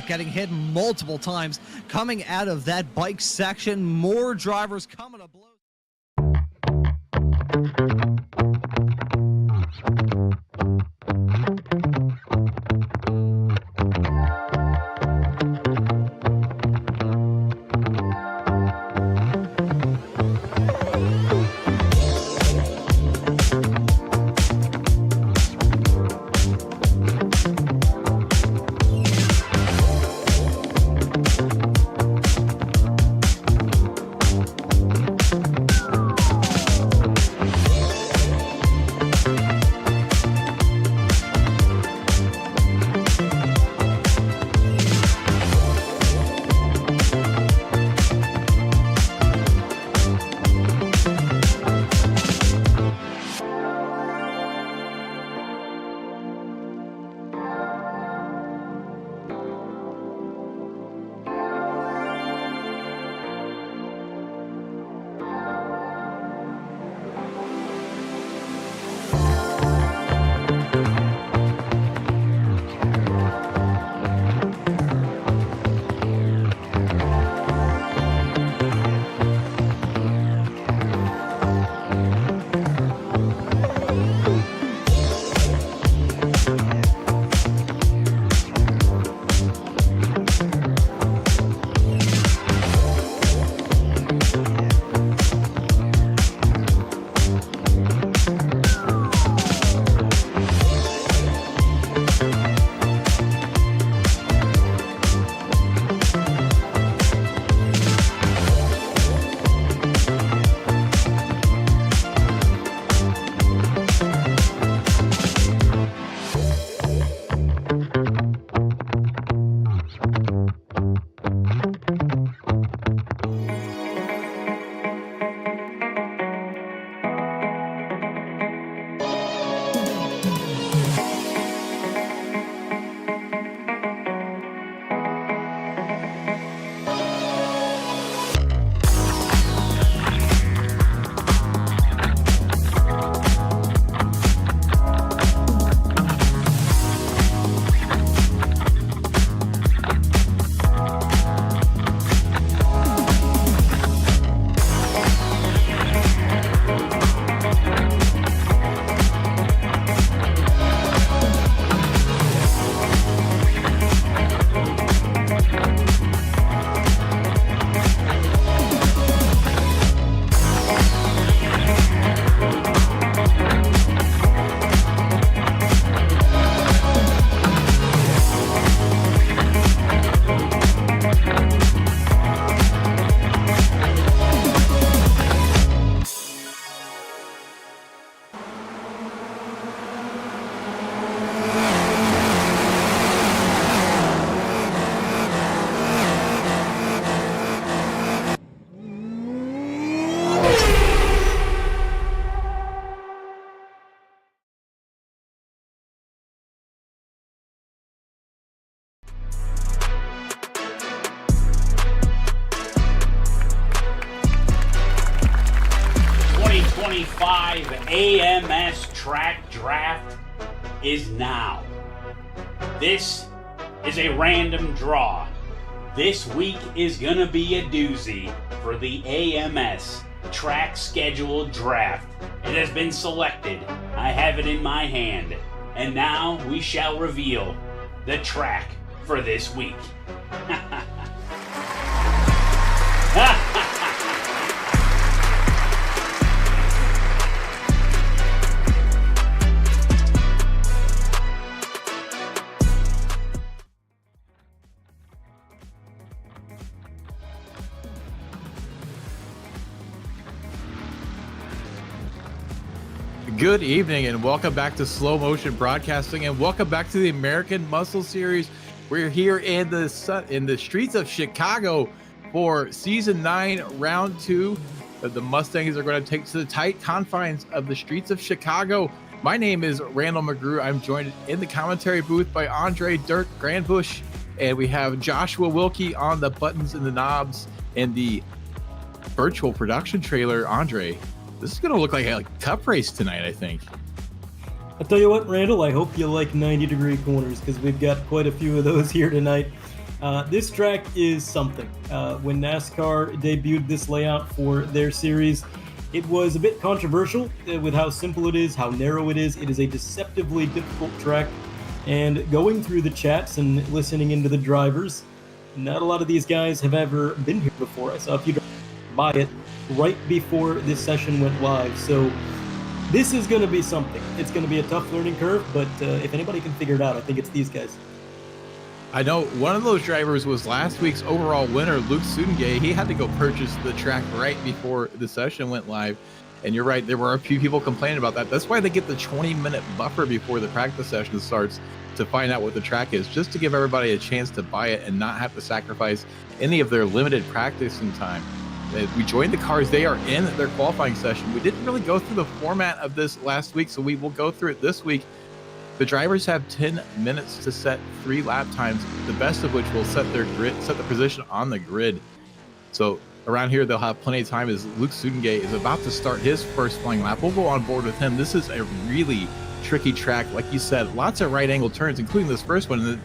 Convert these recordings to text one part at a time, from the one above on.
track, getting hit multiple times. Coming out of that bike section, more drivers coming to blows. AMS track draft is now. This is a random draw. This week is gonna be a doozy for the AMS track schedule draft. It has been selected. I have it in my hand. And now we shall reveal the track for this week. Good evening and welcome back to Slow Motion Broadcasting and welcome back to the American Muscle Series. We're here in the streets of Chicago for Season 9, Round 2. The Mustangs are going to take to the tight confines of the streets of Chicago. My name is Randall McGrew. I'm joined in the commentary booth by Andre Dirk Grandbouche, and we have Joshua Wilkie on the buttons and the knobs and the virtual production trailer. Andre, this is going to look like a cup race tonight, I think. I'll tell you what, Randall, I hope you like 90-degree corners because we've got quite a few of those here tonight. This track is something. When NASCAR debuted this layout for their series, it was a bit controversial with how simple it is, how narrow it is. It is a deceptively difficult track. And going through the chats and listening into the drivers, not a lot of these guys have ever been here before. I saw a few drivers buy it right before this session went live. So this is going to be something. It's going to be a tough learning curve, but if anybody can figure it out, I think it's these guys. I know one of those drivers was last week's overall winner, Luke Sudengay. He had to go purchase the track right before the session went live. And you're right, there were a few people complaining about that. That's why they get the 20-minute buffer before the practice session starts to find out what the track is, just to give everybody a chance to buy it and not have to sacrifice any of their limited practicing time. We joined the cars. They are in their qualifying session. We didn't really go through the format of this last week, so we will go through it this week. The drivers have 10 minutes to set 3 lap times, the best of which will set their position on the grid. So around here, they'll have plenty of time as Luke Sudengay is about to start his first flying lap. We'll go on board with him. This is a really tricky track. Like you said, lots of right angle turns, including this first one.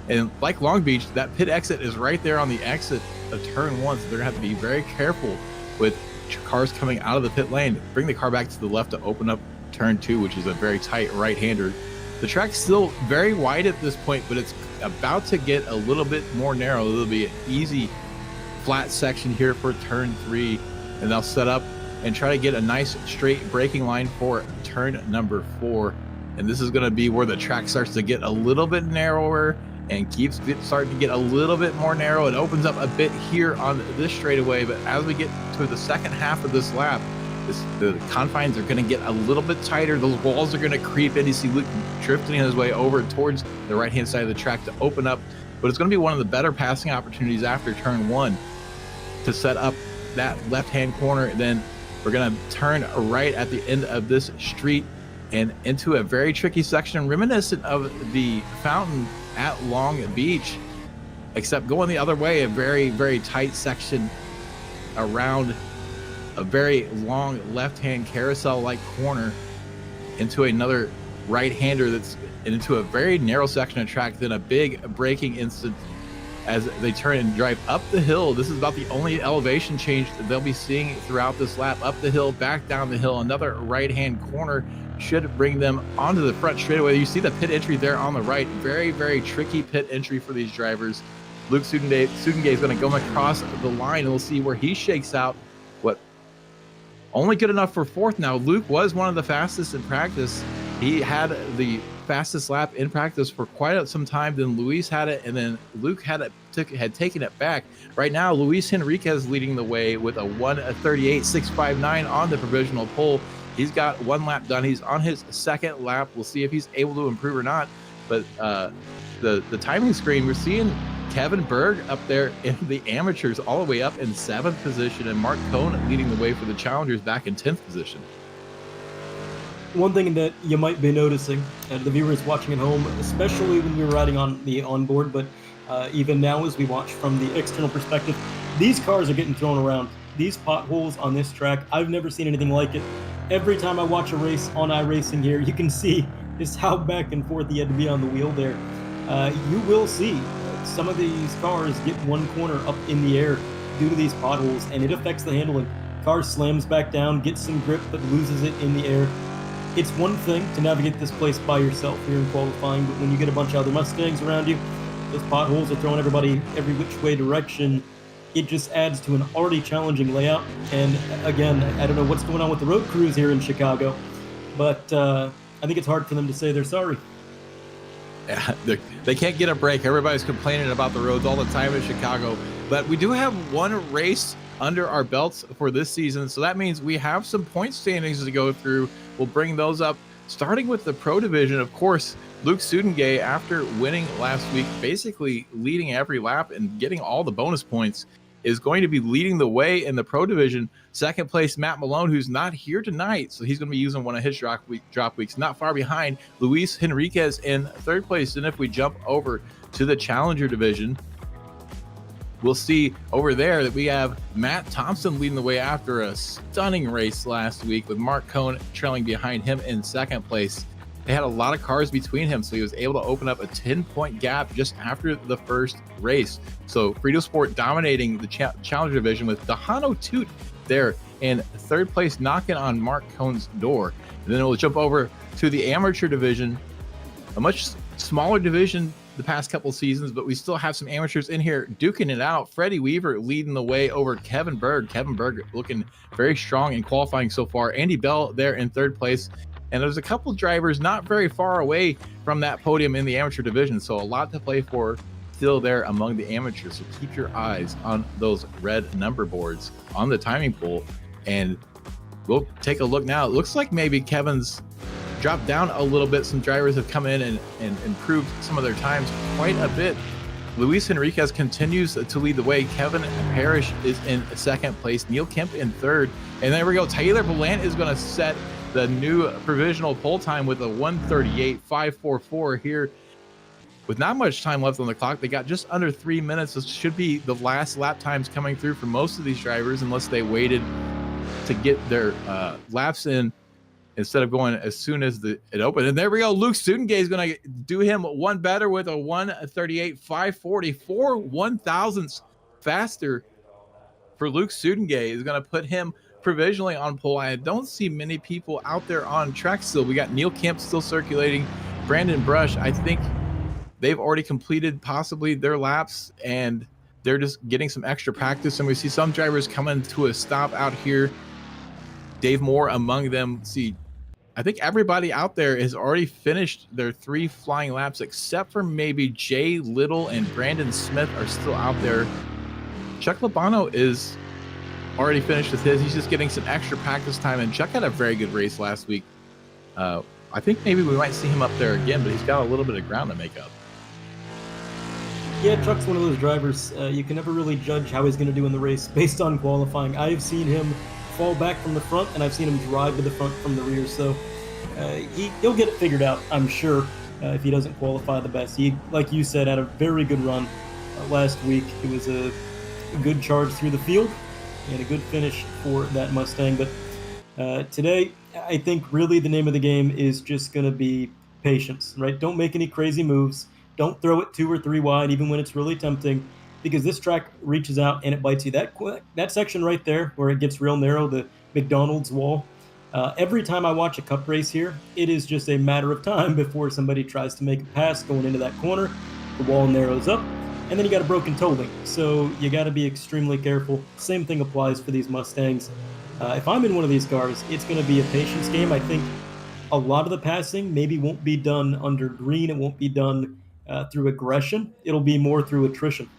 And like Long Beach, that pit exit is right there on the exit of turn 1. So they're going to have to be very careful with cars coming out of the pit lane. Bring the car back to the left to open up turn 2, which is a very tight right-hander. The track's still very wide at this point, but it's about to get a little bit more narrow. It'll be an easy flat section here for turn 3, and they'll set up and try to get a nice straight braking line for turn number 4. And this is going to be where the track starts to get a little bit narrower and keeps starting to get a little bit more narrow. It opens up a bit here on this straightaway, but as we get to the second half of this lap, the confines are going to get a little bit tighter. Those walls are going to creep in. You see Luke drifting his way over towards the right-hand side of the track to open up, but it's going to be one of the better passing opportunities after turn 1 to set up that left-hand corner. And then we're going to turn right at the end of this street and into a very tricky section reminiscent of the fountain at Long Beach, except going the other way, a very, very tight section around a very long left-hand carousel-like corner into another right-hander that's into a very narrow section of track, then a big braking instant as they turn and drive up the hill. This is about the only elevation change that they'll be seeing throughout this lap. Up the hill, back down the hill, another right-hand corner should bring them onto the front straightaway. You see the pit entry there on the right. Very, very tricky pit entry for these drivers. Luke Sudengay is going to go across the line, and we'll see where he shakes out. What? Only good enough for 4th now. Luke was one of the fastest in practice. He had the fastest lap in practice for quite some time. Then Luis had it, and then Luke had taken it back. Right now, Luis Henriquez leading the way with a 1:38.659 on the provisional pole. He's got 1 lap done. He's on his 2nd lap. We'll see if he's able to improve or not. But the timing screen, we're seeing Kevin Berg up there in the amateurs all the way up in 7th position, and Mark Cohn leading the way for the challengers back in 10th position. One thing that you might be noticing, the viewers watching at home, especially when we were riding on the onboard, but even now as we watch from the external perspective, these cars are getting thrown around. These potholes on this track, I've never seen anything like it. Every time I watch a race on iRacing here, you can see just how back and forth he had to be on the wheel there. You will see some of these cars get one corner up in the air due to these potholes, and it affects the handling. Car slams back down, gets some grip, but loses it in the air. It's one thing to navigate this place by yourself here in qualifying, but when you get a bunch of other Mustangs around you, those potholes are throwing everybody every which way direction. It just adds to an already challenging layout. And again, I don't know what's going on with the road crews here in Chicago, but I think it's hard for them to say they're sorry. Yeah, they can't get a break. Everybody's complaining about the roads all the time in Chicago, but we do have one race under our belts for this season, so that means we have some point standings to go through. We'll bring those up, starting with the Pro Division. Of course, Luke Sudengay, after winning last week, basically leading every lap and getting all the bonus points, is going to be leading the way in the Pro Division. Second place, Matt Malone, who's not here tonight, so he's going to be using one of his drop weeks. Not far behind, Luis Henriquez in 3rd place. And if we jump over to the Challenger Division, we'll see over there that we have Matt Thompson leading the way after a stunning race last week, with Mark Cohn trailing behind him in 2nd place. they had a lot of cars between him, so he was able to open up a 10-point gap just after the first race. So Frito Sport dominating the Challenger division with Dahano Toot there in third place, knocking on Mark Cohn's door. And then we'll jump over to the amateur division, a much smaller division the past couple seasons, but we still have some amateurs in here duking it out. Freddie Weaver leading the way over Kevin Berg. Kevin Berg looking very strong in qualifying so far. Andy Bell there in third place. And there's a couple drivers not very far away from that podium in the amateur division. So a lot to play for still there among the amateurs. So keep your eyes on those red number boards on the timing pool. And we'll take a look now. It looks like maybe Kevin's dropped down a little bit. Some drivers have come in and improved some of their times quite a bit. Luis Enriquez continues to lead the way. Kevin Parrish is in second place. Neil Kemp in third. And there we go. Taylor Ballant is going to set the new provisional pole time with a 1:38.544 here. With not much time left on the clock, they got just under 3 minutes. This should be the last lap times coming through for most of these drivers, unless they waited to get their laps in instead of going as soon as it opened. And there we go. Luke Studengay is going to do him one better with a 1:38.540, 4 1,000ths faster for Luke Studengay is going to put him provisionally on pole. I don't see many people out there on track still. We got Neil Kemp still circulating. Brandon Brush, I think they've already completed possibly their laps and they're just getting some extra practice. And we see some drivers coming to a stop out here. Dave Moore among them. See, I think everybody out there has already finished their 3 flying laps, except for maybe Jay Little and Brandon Smith are still out there. Chuck Labano is already finished with his. He's just getting some extra practice time, and Chuck had a very good race last week. I think maybe we might see him up there again, but he's got a little bit of ground to make up. Yeah, Chuck's one of those drivers. You can never really judge how he's going to do in the race based on qualifying. I've seen him fall back from the front, and I've seen him drive to the front from the rear. So he'll get it figured out, I'm sure, if he doesn't qualify the best. He, like you said, had a very good run last week. It was a good charge through the field and a good finish for that Mustang. But today, I think really the name of the game is just going to be patience, right? Don't make any crazy moves. Don't throw it 2 or 3 wide, even when it's really tempting, because this track reaches out and it bites you. That section right there where it gets real narrow, the McDonald's wall, every time I watch a cup race here, it is just a matter of time before somebody tries to make a pass going into that corner. The wall narrows up, and then you got a broken toe link. So you got to be extremely careful. Same thing applies for these Mustangs. If I'm in one of these cars, it's going to be a patience game. I think a lot of the passing maybe won't be done under green. It won't be done through aggression. It'll be more through attrition.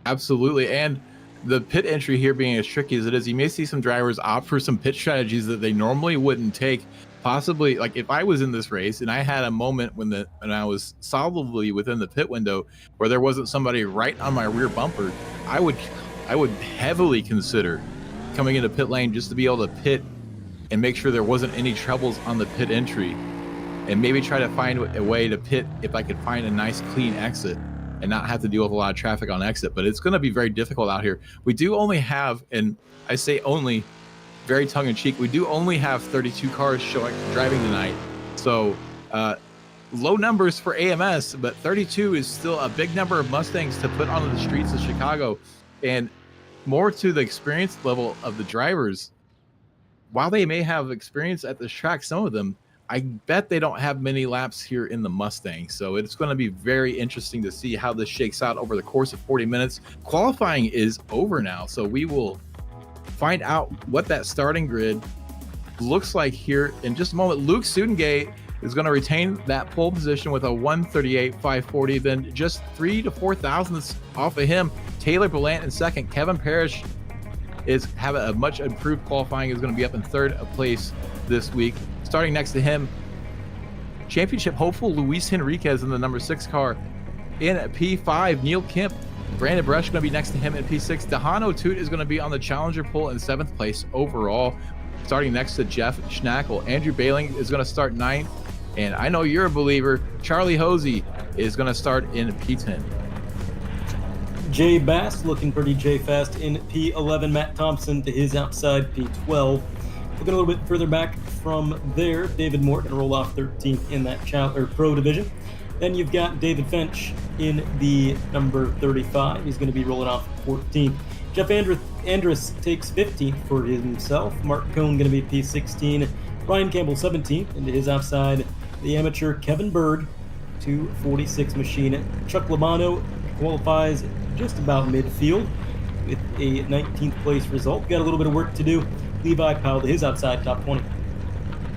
Absolutely. And the pit entry here being as tricky as it is, you may see some drivers opt for some pit strategies that they normally wouldn't take. Possibly, like if I was in this race and I had a moment when I was solidly within the pit window where there wasn't somebody right on my rear bumper, I would heavily consider coming into pit lane just to be able to pit and make sure there wasn't any troubles on the pit entry, and maybe try to find a way to pit if I could find a nice clean exit and not have to deal with a lot of traffic on exit. But it's going to be very difficult out here. We do only have, and I say only very tongue-in-cheek, we do only have 32 cars driving tonight. So low numbers for AMS, but 32 is still a big number of Mustangs to put onto the streets of Chicago. And more to the experience level of the drivers, while they may have experience at this track, some of them, I bet they don't have many laps here in the Mustang. So it's going to be very interesting to see how this shakes out over the course of 40 minutes. Qualifying is over now, so we will find out what that starting grid looks like here in just a moment. Luke Studengay is going to retain that pole position with a 1:38.540. Then just 3 to 4 thousandths off of him. Taylor Ballant in second. Kevin Parrish is having a much improved qualifying, is going to be up in third place this week. Starting next to him, championship hopeful Luis Enriquez in the number 6 car. In P5, Neil Kemp. Brandon Brush going to be next to him in P6. Dahano Toot is going to be on the challenger pole in 7th place overall. Starting next to Jeff Schnackle. Andrew Bailing is going to start 9th. And I know you're a believer, Charlie Hosey is going to start in P10. Jay Bass looking pretty J-fast in P11. Matt Thompson to his outside P12. Looking a little bit further back from there, David Moore going to roll off 13th in that pro division. Then you've got David Finch in the number 35. He's going to be rolling off 14th. Jeff Andrus takes 15th for himself. Mark Cohn going to be P16. Ryan Campbell 17th into his outside. The amateur Kevin Berg, 246 machine. Chuck Labano qualifies just about midfield with a 19th place result. Got a little bit of work to do. Levi Powell to his outside top 20.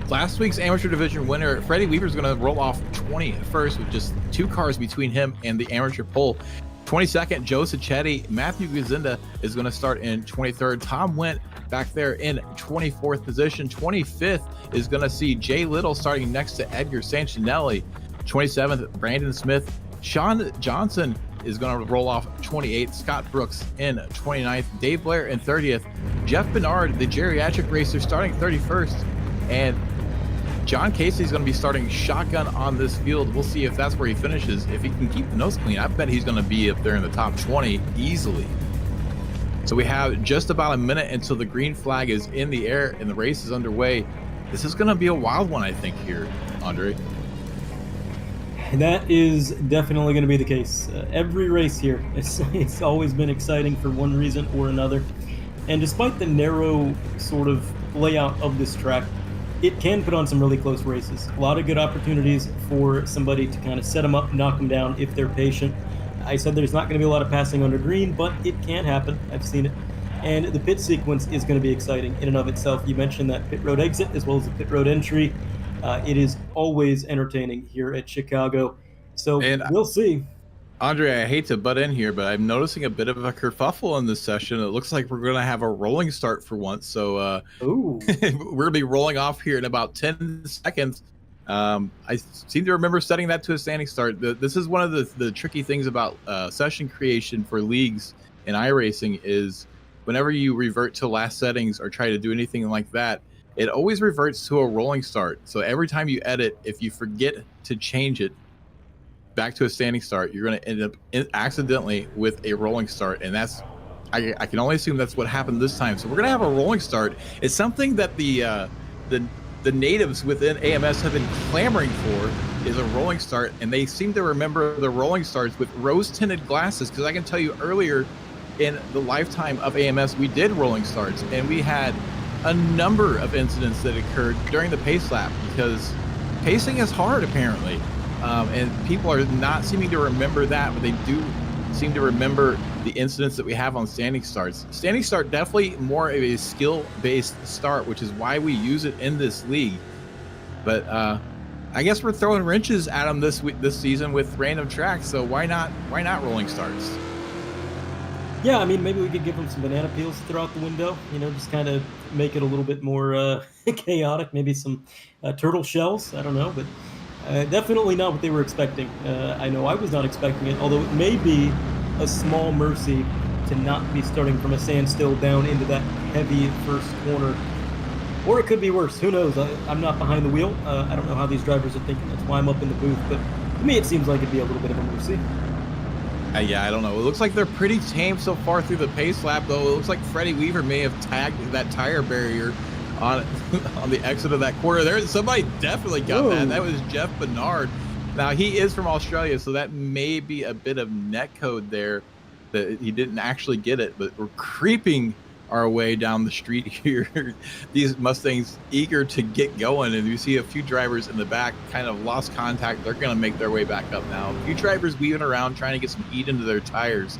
Last week's amateur division winner, Freddie Weaver's going to roll off 21st with just 2 cars between him and the amateur pole. 22nd, Joe Sacchetti. Matthew Gazinda is going to start in 23rd. Tom Went back there in 24th position. 25th is going to see Jay Little starting next to Edgar Sancinelli. 27th, Brandon Smith. Sean Johnson is going to roll off 28th. Scott Brooks in 29th. Dave Blair in 30th. Jeff Bernard, the geriatric racer, starting 31st. And John Casey's going to be starting shotgun on this field. We'll see if that's where he finishes. If he can keep the nose clean, I bet he's going to be up there in the top 20 easily. So we have just about a minute until the green flag is in the air and the race is underway. This is going to be a wild one, I think, here, Andre. That is definitely going to be the case. Every race here, it's always been exciting for one reason or another. And despite the narrow sort of layout of this track, it can put on some really close races. A lot of good opportunities for somebody to kind of set them up, knock them down if they're patient. I said there's not going to be a lot of passing under green, but it can happen. I've seen it. And the pit sequence is going to be exciting in and of itself. You mentioned that pit road exit as well as the pit road entry. It is always entertaining here at Chicago. So we'll see. Andre, I hate to butt in here, but I'm noticing a bit of a kerfuffle in this session. It looks like we're going to have a rolling start for once. So we're going to be rolling off here in about 10 seconds. I seem to remember setting that to a standing start. This is one of the tricky things about session creation for leagues in iRacing is whenever you revert to last settings or try to do anything like that, it always reverts to a rolling start. So every time you edit, if you forget to change it back to a standing start, you're going to end up accidentally with a rolling start, and that's I can only assume that's what happened this time. So we're going to have a rolling start. It's something that the natives within AMS have been clamoring for, is a rolling start, and they seem to remember the rolling starts with rose-tinted glasses, because I can tell you earlier in the lifetime of AMS we did rolling starts, and we had a number of incidents that occurred during the pace lap, because pacing is hard apparently. And people are not seeming to remember that, but they do seem to remember the incidents that we have on standing starts. Standing start, definitely more of a skill-based start, which is why we use it in this league. But I guess we're throwing wrenches at them this season with random tracks, so why not rolling starts? Yeah, I mean, maybe we could give them some banana peels to throw out the window, just kind of make it a little bit more chaotic, maybe some turtle shells, I don't know, but definitely not what they were expecting. I know I was not expecting it, although it may be a small mercy to not be starting from a standstill down into that heavy first corner. Or it could be worse. Who knows? I'm not behind the wheel. I don't know how these drivers are thinking. That's why I'm up in the booth. But to me, it seems like it'd be a little bit of a mercy. Yeah, I don't know. It looks like they're pretty tame so far through the pace lap, though. It looks like Freddie Weaver may have tagged that tire barrier on the exit of that corner there. Somebody definitely got that. That was Jeff Bernard. Now, he is from Australia, so that may be a bit of net code there that he didn't actually get it, but we're creeping our way down the street here. These Mustangs eager to get going, and you see a few drivers in the back kind of lost contact. They're going to make their way back up now. A few drivers weaving around trying to get some heat into their tires,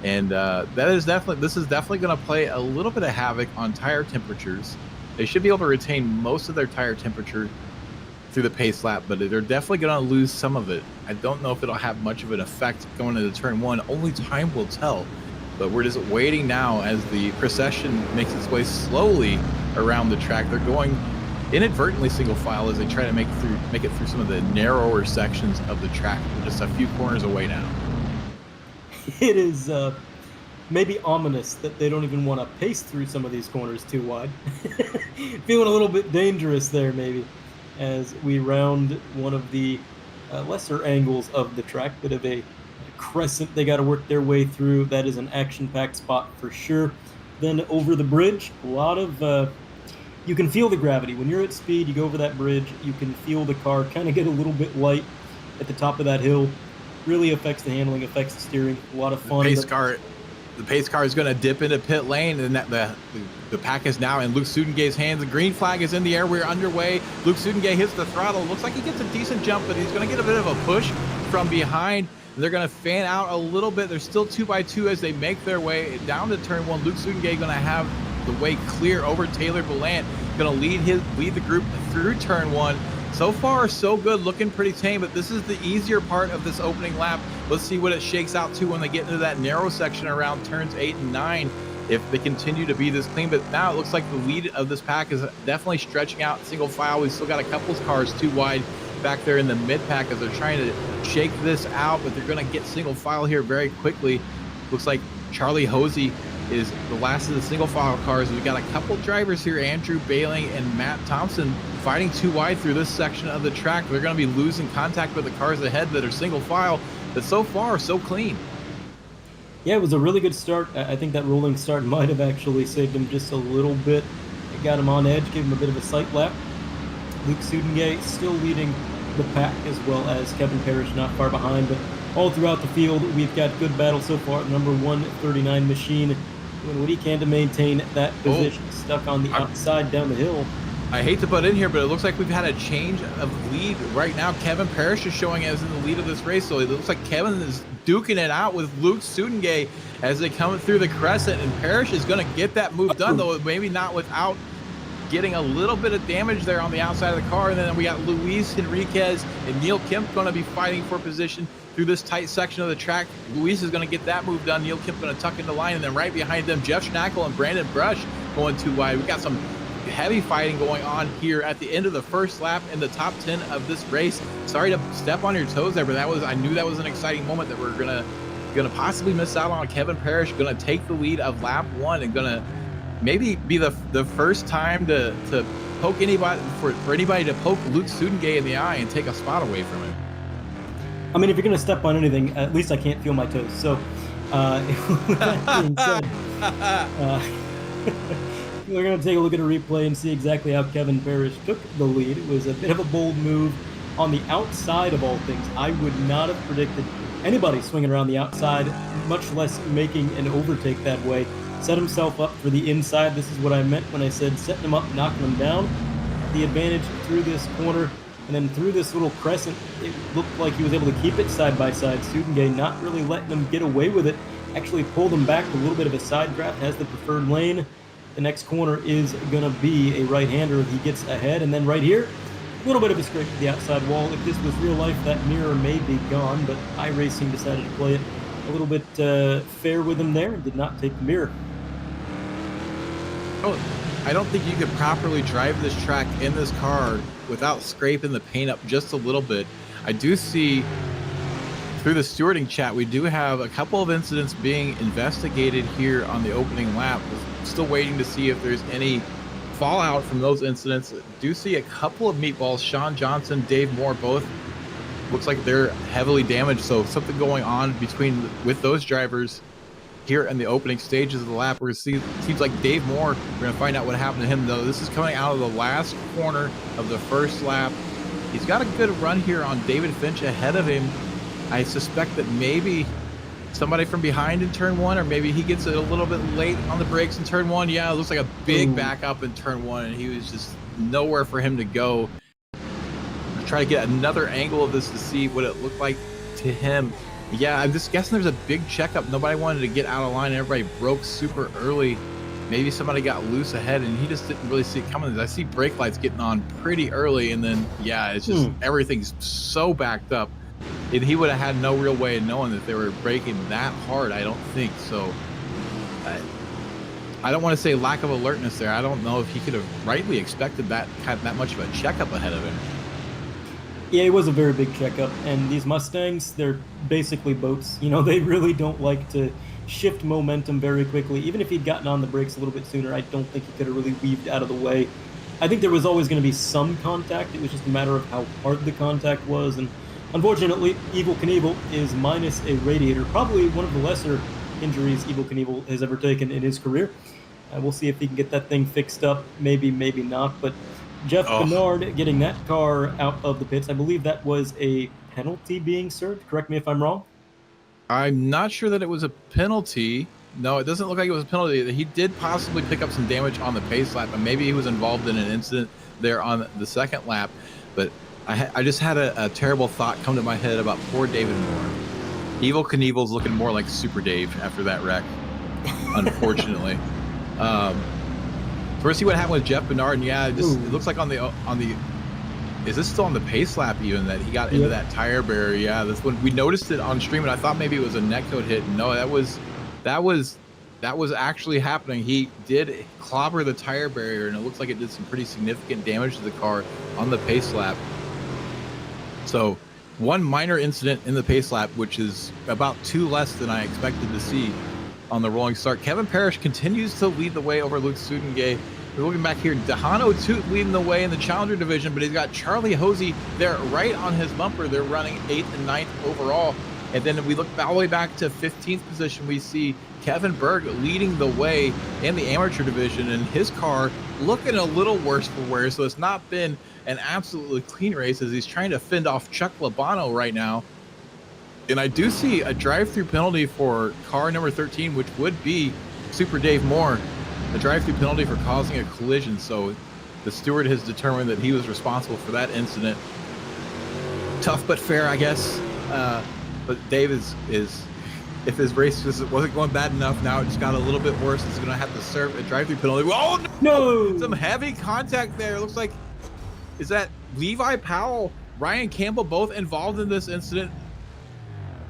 and this is definitely going to play a little bit of havoc on tire temperatures. They should be able to retain most of their tire temperature through the pace lap, but they're definitely going to lose some of it. I don't know if it'll have much of an effect going into turn one. Only time will tell. But we're just waiting now as the procession makes its way slowly around the track. They're going inadvertently single file as they try to make it through some of the narrower sections of the track. We're just a few corners away now. It is maybe ominous that they don't even want to pace through some of these corners too wide. Feeling a little bit dangerous there maybe as we round one of the lesser angles of the track. Bit of a crescent they got to work their way through. That is an action-packed spot for sure. Then over the bridge, a lot of you can feel the gravity. When you're at speed, you go over that bridge, you can feel the car kind of get a little bit light at the top of that hill. Really affects the handling, affects the steering. A lot of fun. The pace car is going to dip into pit lane, and the pack is now in Luke Sudengay's hands. The green flag is in the air. We're underway. Luke Sudengay hits the throttle. Looks like he gets a decent jump, but he's going to get a bit of a push from behind. They're going to fan out a little bit. They're still 2x2 as they make their way down to turn one. Luke Sudengay going to have the way clear over Taylor Ballant. Going to lead the group through turn one. So far, so good, looking pretty tame, but this is the easier part of this opening lap. Let's see what it shakes out to when they get into that narrow section around turns 8 and 9, if they continue to be this clean. But now it looks like the lead of this pack is definitely stretching out single file. We've still got a couple of cars too wide back there in the mid pack as they're trying to shake this out, but they're going to get single file here very quickly. Looks like Charlie Hosey is the last of the single file cars. We've got a couple drivers here, Andrew Bailing and Matt Thompson, fighting too wide through this section of the track. They're going to be losing contact with the cars ahead that are single file, but so far so clean. Yeah, it was a really good start. I think that rolling start might have actually saved him just a little bit. It got him on edge, gave him a bit of a sight lap. Luke Sudengay still leading the pack, as well as Kevin Parrish not far behind, but all throughout the field we've got good battle so far. Number 139 Machine doing what he can to maintain that position. Stuck on the outside down the hill. I hate to butt in here, but it looks like we've had a change of lead right now. Kevin Parrish is showing as in the lead of this race, so it looks like Kevin is duking it out with Luke Sudengay as they come through the crescent, and Parrish is going to get that move done, though maybe not without getting a little bit of damage there on the outside of the car. And then we got Luis Enriquez and Neil Kemp going to be fighting for position through this tight section of the track. Luis is going to get that move done. Neil Kemp going to tuck into line, and then right behind them, Jeff Schnackle and Brandon Brush going too wide. We got some heavy fighting going on here at the end of the first lap in the top 10 of this race. Sorry to step on your toes there, but I knew that was an exciting moment that we're gonna possibly miss out on. Kevin Parrish gonna take the lead of lap 1 and gonna maybe be the first time to poke anybody, for anybody to poke Luke Sudengay in the eye and take a spot away from him. I mean, if you're gonna step on anything, at least I can't feel my toes. So with that being said, we're going to take a look at a replay and see exactly how Kevin Parrish took the lead. It was a bit of a bold move on the outside of all things. I would not have predicted anybody swinging around the outside, much less making an overtake that way. Set himself up for the inside. This is what I meant when I said setting him up, knocking him down. The advantage through this corner and then through this little crescent, it looked like he was able to keep it side by side. Sudengay not really letting him get away with it. Actually pulled him back a little bit of a side draft, has the preferred lane. The next corner is going to be a right-hander. He gets ahead, and then right here, a little bit of a scrape to the outside wall. If this was real life, that mirror may be gone, but iRacing decided to play it a little bit fair with him there and did not take the mirror. Oh, I don't think you could properly drive this track in this car without scraping the paint up just a little bit. I do see through the stewarding chat, we do have a couple of incidents being investigated here on the opening lap. Still waiting to see if there's any fallout from those incidents. Do see a couple of meatballs, Sean Johnson, Dave Moore, both looks like they're heavily damaged. So something going on with those drivers here in the opening stages of the lap. We're going to see, seems like Dave Moore, we're going to find out what happened to him, though. This is coming out of the last corner of the first lap. He's got a good run here on David Finch ahead of him. I suspect that maybe somebody from behind in turn 1, or maybe he gets it a little bit late on the brakes in turn 1. Yeah, it looks like a big backup in turn 1, and he was just nowhere for him to go. I'll try to get another angle of this to see what it looked like to him. Yeah, I'm just guessing there's a big checkup. Nobody wanted to get out of line. Everybody broke super early. Maybe somebody got loose ahead, and he just didn't really see it coming. I see brake lights getting on pretty early, and then, yeah, it's just everything's so backed up. And he would have had no real way of knowing that they were braking that hard, I don't think. So I don't want to say lack of alertness there. I don't know if he could have rightly expected that much of a checkup ahead of him. Yeah, it was a very big checkup, and these Mustangs, they're basically boats. You know, they really don't like to shift momentum very quickly. Even if he'd gotten on the brakes a little bit sooner, I don't think he could have really weaved out of the way. I think there was always going to be some contact. It was just a matter of how hard the contact was, and unfortunately, Evel Knievel is minus a radiator, probably one of the lesser injuries Evel Knievel has ever taken in his career. We'll see if he can get that thing fixed up. Maybe, maybe not. But Jeff Bernard getting that car out of the pits. I believe that was a penalty being served. Correct me if I'm wrong. I'm not sure that it was a penalty. No, it doesn't look like it was a penalty. He did possibly pick up some damage on the pace lap, and maybe he was involved in an incident there on the second lap. But I just had a terrible thought come to my head about poor David Moore. Evel Knievel's looking more like Super Dave after that wreck, unfortunately. First, see what happened with Jeff Bernard, and yeah, it looks like on the is this still on the pace lap even that he got into that tire barrier? Yeah, that's when we noticed it on stream, and I thought maybe it was a netcode hit. No, that was actually happening. He did clobber the tire barrier, and it looks like it did some pretty significant damage to the car on the pace lap. So one minor incident in the pace lap, which is about 2 less than I expected to see on the rolling start. Kevin Parrish continues to lead the way over Luke Sudengay. We're looking back here. Dehano Toot leading the way in the Challenger division, but he's got Charlie Hosey there right on his bumper. They're running 8th and 9th overall. And then if we look all the way back to 15th position, we see Kevin Berg leading the way in the amateur division, and his car looking a little worse for wear. So it's not been an absolutely clean race as he's trying to fend off Chuck Labano right now. And I do see a drive-through penalty for car number 13, which would be Super Dave Moore. A drive-through penalty for causing a collision. So the steward has determined that he was responsible for that incident. Tough but fair, I guess. But Dave is if his race wasn't going bad enough, now it just got a little bit worse. He's going to have to serve a drive-through penalty. Oh, no! Some heavy contact there. It looks like, is that Levi Powell, Ryan Campbell, both involved in this incident?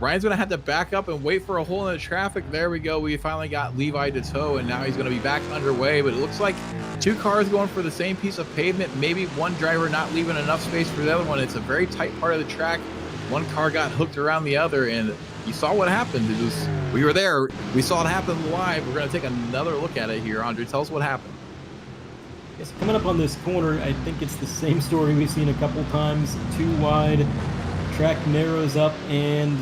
Ryan's going to have to back up and wait for a hole in the traffic. There we go. We finally got Levi to tow, and now he's going to be back underway. But it looks like 2 cars going for the same piece of pavement. Maybe one driver not leaving enough space for the other one. It's a very tight part of the track. One car got hooked around the other, and you saw what happened. We were there. We saw it happen live. We're going to take another look at it here. Andre, tell us what happened. Yes, coming up on this corner, I think it's the same story we've seen a couple times. Too wide, track narrows up, and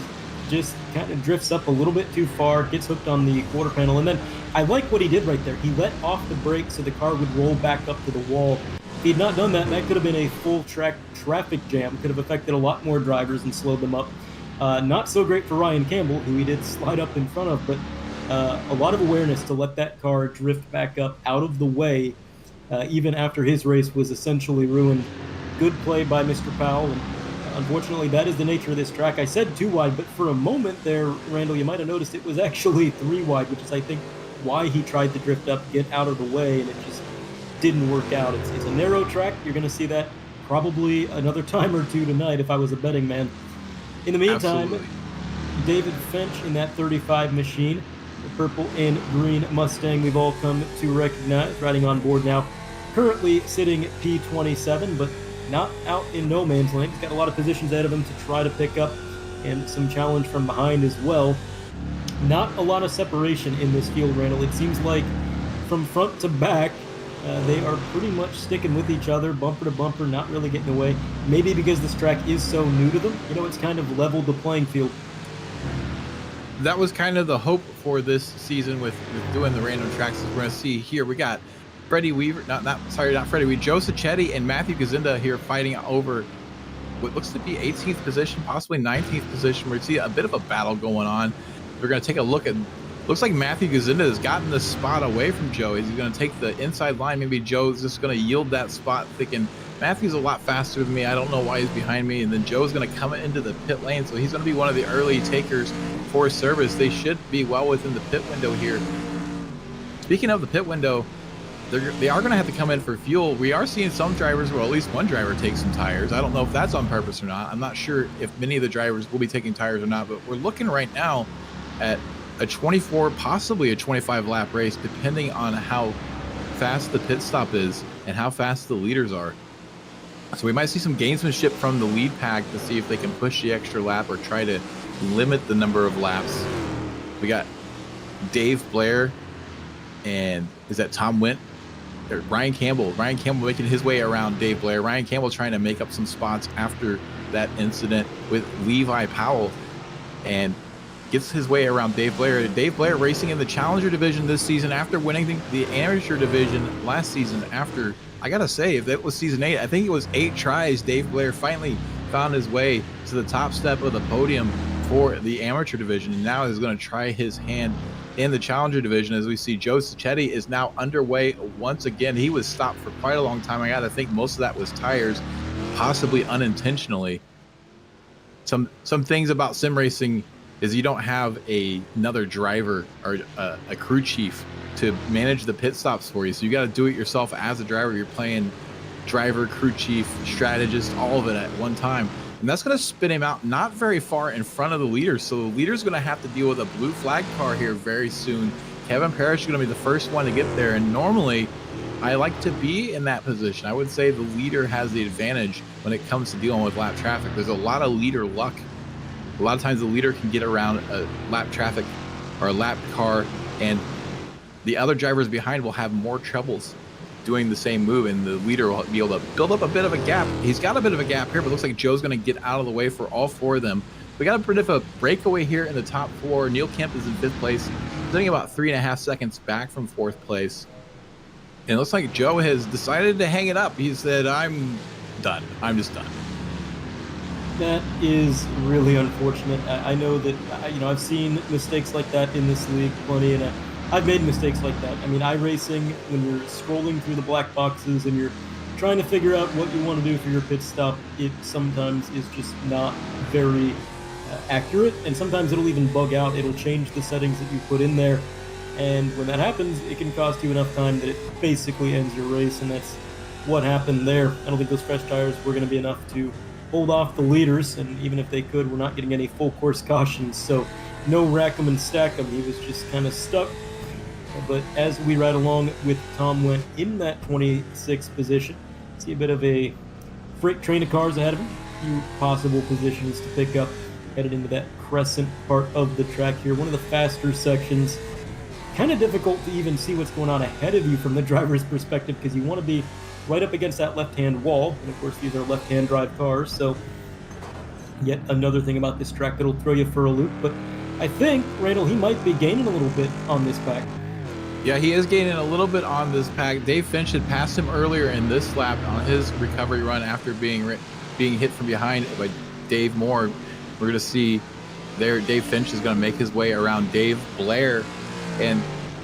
just kind of drifts up a little bit too far, gets hooked on the quarter panel. And then I like what he did right there. He let off the brake so the car would roll back up to the wall. If he had not done that, that could have been a full track traffic jam. Could have affected a lot more drivers and slowed them up. Not so great for Ryan Campbell, who he did slide up in front of, but a lot of awareness to let that car drift back up out of the way, even after his race was essentially ruined. Good play by Mr. Powell, and unfortunately that is the nature of this track. I said 2 wide, but for a moment there, Randall, you might have noticed it was actually 3 wide, which is, I think, why he tried to drift up, get out of the way, and it just didn't work out. It's a narrow track. You're going to see that probably another time or two tonight if I was a betting man. In the meantime, absolutely. David Finch in that 35 machine, the purple and green Mustang we've all come to recognize, riding on board now, currently sitting at P27, but not out in no man's land. He's got a lot of positions ahead of him to try to pick up, and some challenge from behind as well. Not a lot of separation in this field, Randall. It seems like from front to back, they are pretty much sticking with each other, bumper to bumper, not really getting away. Maybe because this track is so new to them, it's kind of leveled the playing field. That was kind of the hope for this season with doing the random tracks. We're going to see here, we got Freddie Weaver, not Freddie Weaver, Joe Sacchetti and Matthew Gazinda here fighting over what looks to be 18th position, possibly 19th position. We're see a bit of a battle going on. We're going to take a look at, looks like Matthew Gazinda has gotten the spot away from Joe. He's going to take the inside line. Maybe Joe's just going to yield that spot, thinking Matthew's a lot faster than me. I don't know why he's behind me. And then Joe's going to come into the pit lane. So he's going to be one of the early takers for service. They should be well within the pit window here. Speaking of the pit window, they are going to have to come in for fuel. We are seeing some drivers, well, at least one driver take some tires. I don't know if that's on purpose or not. I'm not sure if many of the drivers will be taking tires or not, but we're looking right now at a 24, possibly a 25 lap race, depending on how fast the pit stop is and how fast the leaders are. So we might see some gamesmanship from the lead pack to see if they can push the extra lap or try to limit the number of laps. We got Dave Blair, and is that Tom Wint? Or Ryan Campbell making his way around Dave Blair. Ryan Campbell trying to make up some spots after that incident with Levi Powell. And gets his way around Dave Blair. Dave Blair racing in the Challenger division this season after winning the amateur division last season. After, I gotta say, if that was season 8, I think it was 8 tries, Dave Blair finally found his way to the top step of the podium for the amateur division, and now he's going to try his hand in the Challenger division. As we see, Joe Sacchetti is now underway once again. He was stopped for quite a long time. I gotta think most of that was tires, possibly unintentionally. Some things about sim racing is you don't have another driver or a crew chief to manage the pit stops for you. So you got to do it yourself as a driver. You're playing driver, crew chief, strategist, all of it at one time. And that's going to spin him out not very far in front of the leader. So the leader's going to have to deal with a blue flag car here very soon. Kevin Parrish is going to be the first one to get there. And normally I like to be in that position. I would say the leader has the advantage when it comes to dealing with lap traffic. There's a lot of leader luck. A lot of times the leader can get around a lap traffic or a lap car, and the other drivers behind will have more troubles doing the same move, and the leader will be able to build up a bit of a gap. He's got a bit of a gap here, but it looks like Joe's going to get out of the way for all 4 of them. We got a bit of a breakaway here in the top 4. Neil Kemp is in 5th place, sitting about 3.5 seconds back from 4th place. And it looks like Joe has decided to hang it up. He said, I'm done. I'm just done. That is really unfortunate. I know that, I've seen mistakes like that in this league plenty, and I've made mistakes like that. I mean, iRacing, when you're scrolling through the black boxes and you're trying to figure out what you want to do for your pit stop, it sometimes is just not very accurate, and sometimes it'll even bug out. It'll change the settings that you put in there, and when that happens, it can cost you enough time that it basically ends your race, and that's what happened there. I don't think those fresh tires were going to be enough to hold off the leaders, and even if they could, we're not getting any full course cautions, so no rack 'em and stack 'em. He was just kind of stuck. But as we ride along with Tom Went in that 26th position, see a bit of a freight train of cars ahead of him. A few possible positions to pick up headed into that crescent part of the track here. One of the faster sections. Kind of difficult to even see what's going on ahead of you from the driver's perspective, because you want to be right up against that left-hand wall. And of course, these are left-hand drive cars, so yet another thing about this track that'll throw you for a loop. But I think, Randall, he might be gaining a little bit on this pack. Yeah, he is gaining a little bit on this pack. Dave Finch had passed him earlier in this lap on his recovery run after being hit from behind by Dave Moore. We're going to see there Dave Finch is going to make his way around Dave Blair. And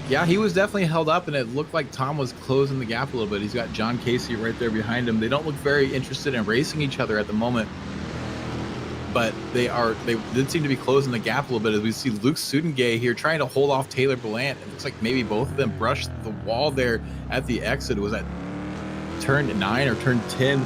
yeah, he was definitely held up, and it looked like Tom was closing the gap a little bit. He's got John Casey right there behind him. They don't look very interested in racing each other at the moment, but they did seem to be closing the gap a little bit, as we see Luke Sudengay here trying to hold off Taylor Belant. It looks like maybe both of them brushed the wall there at the exit. It was at turn 9 or turn 10.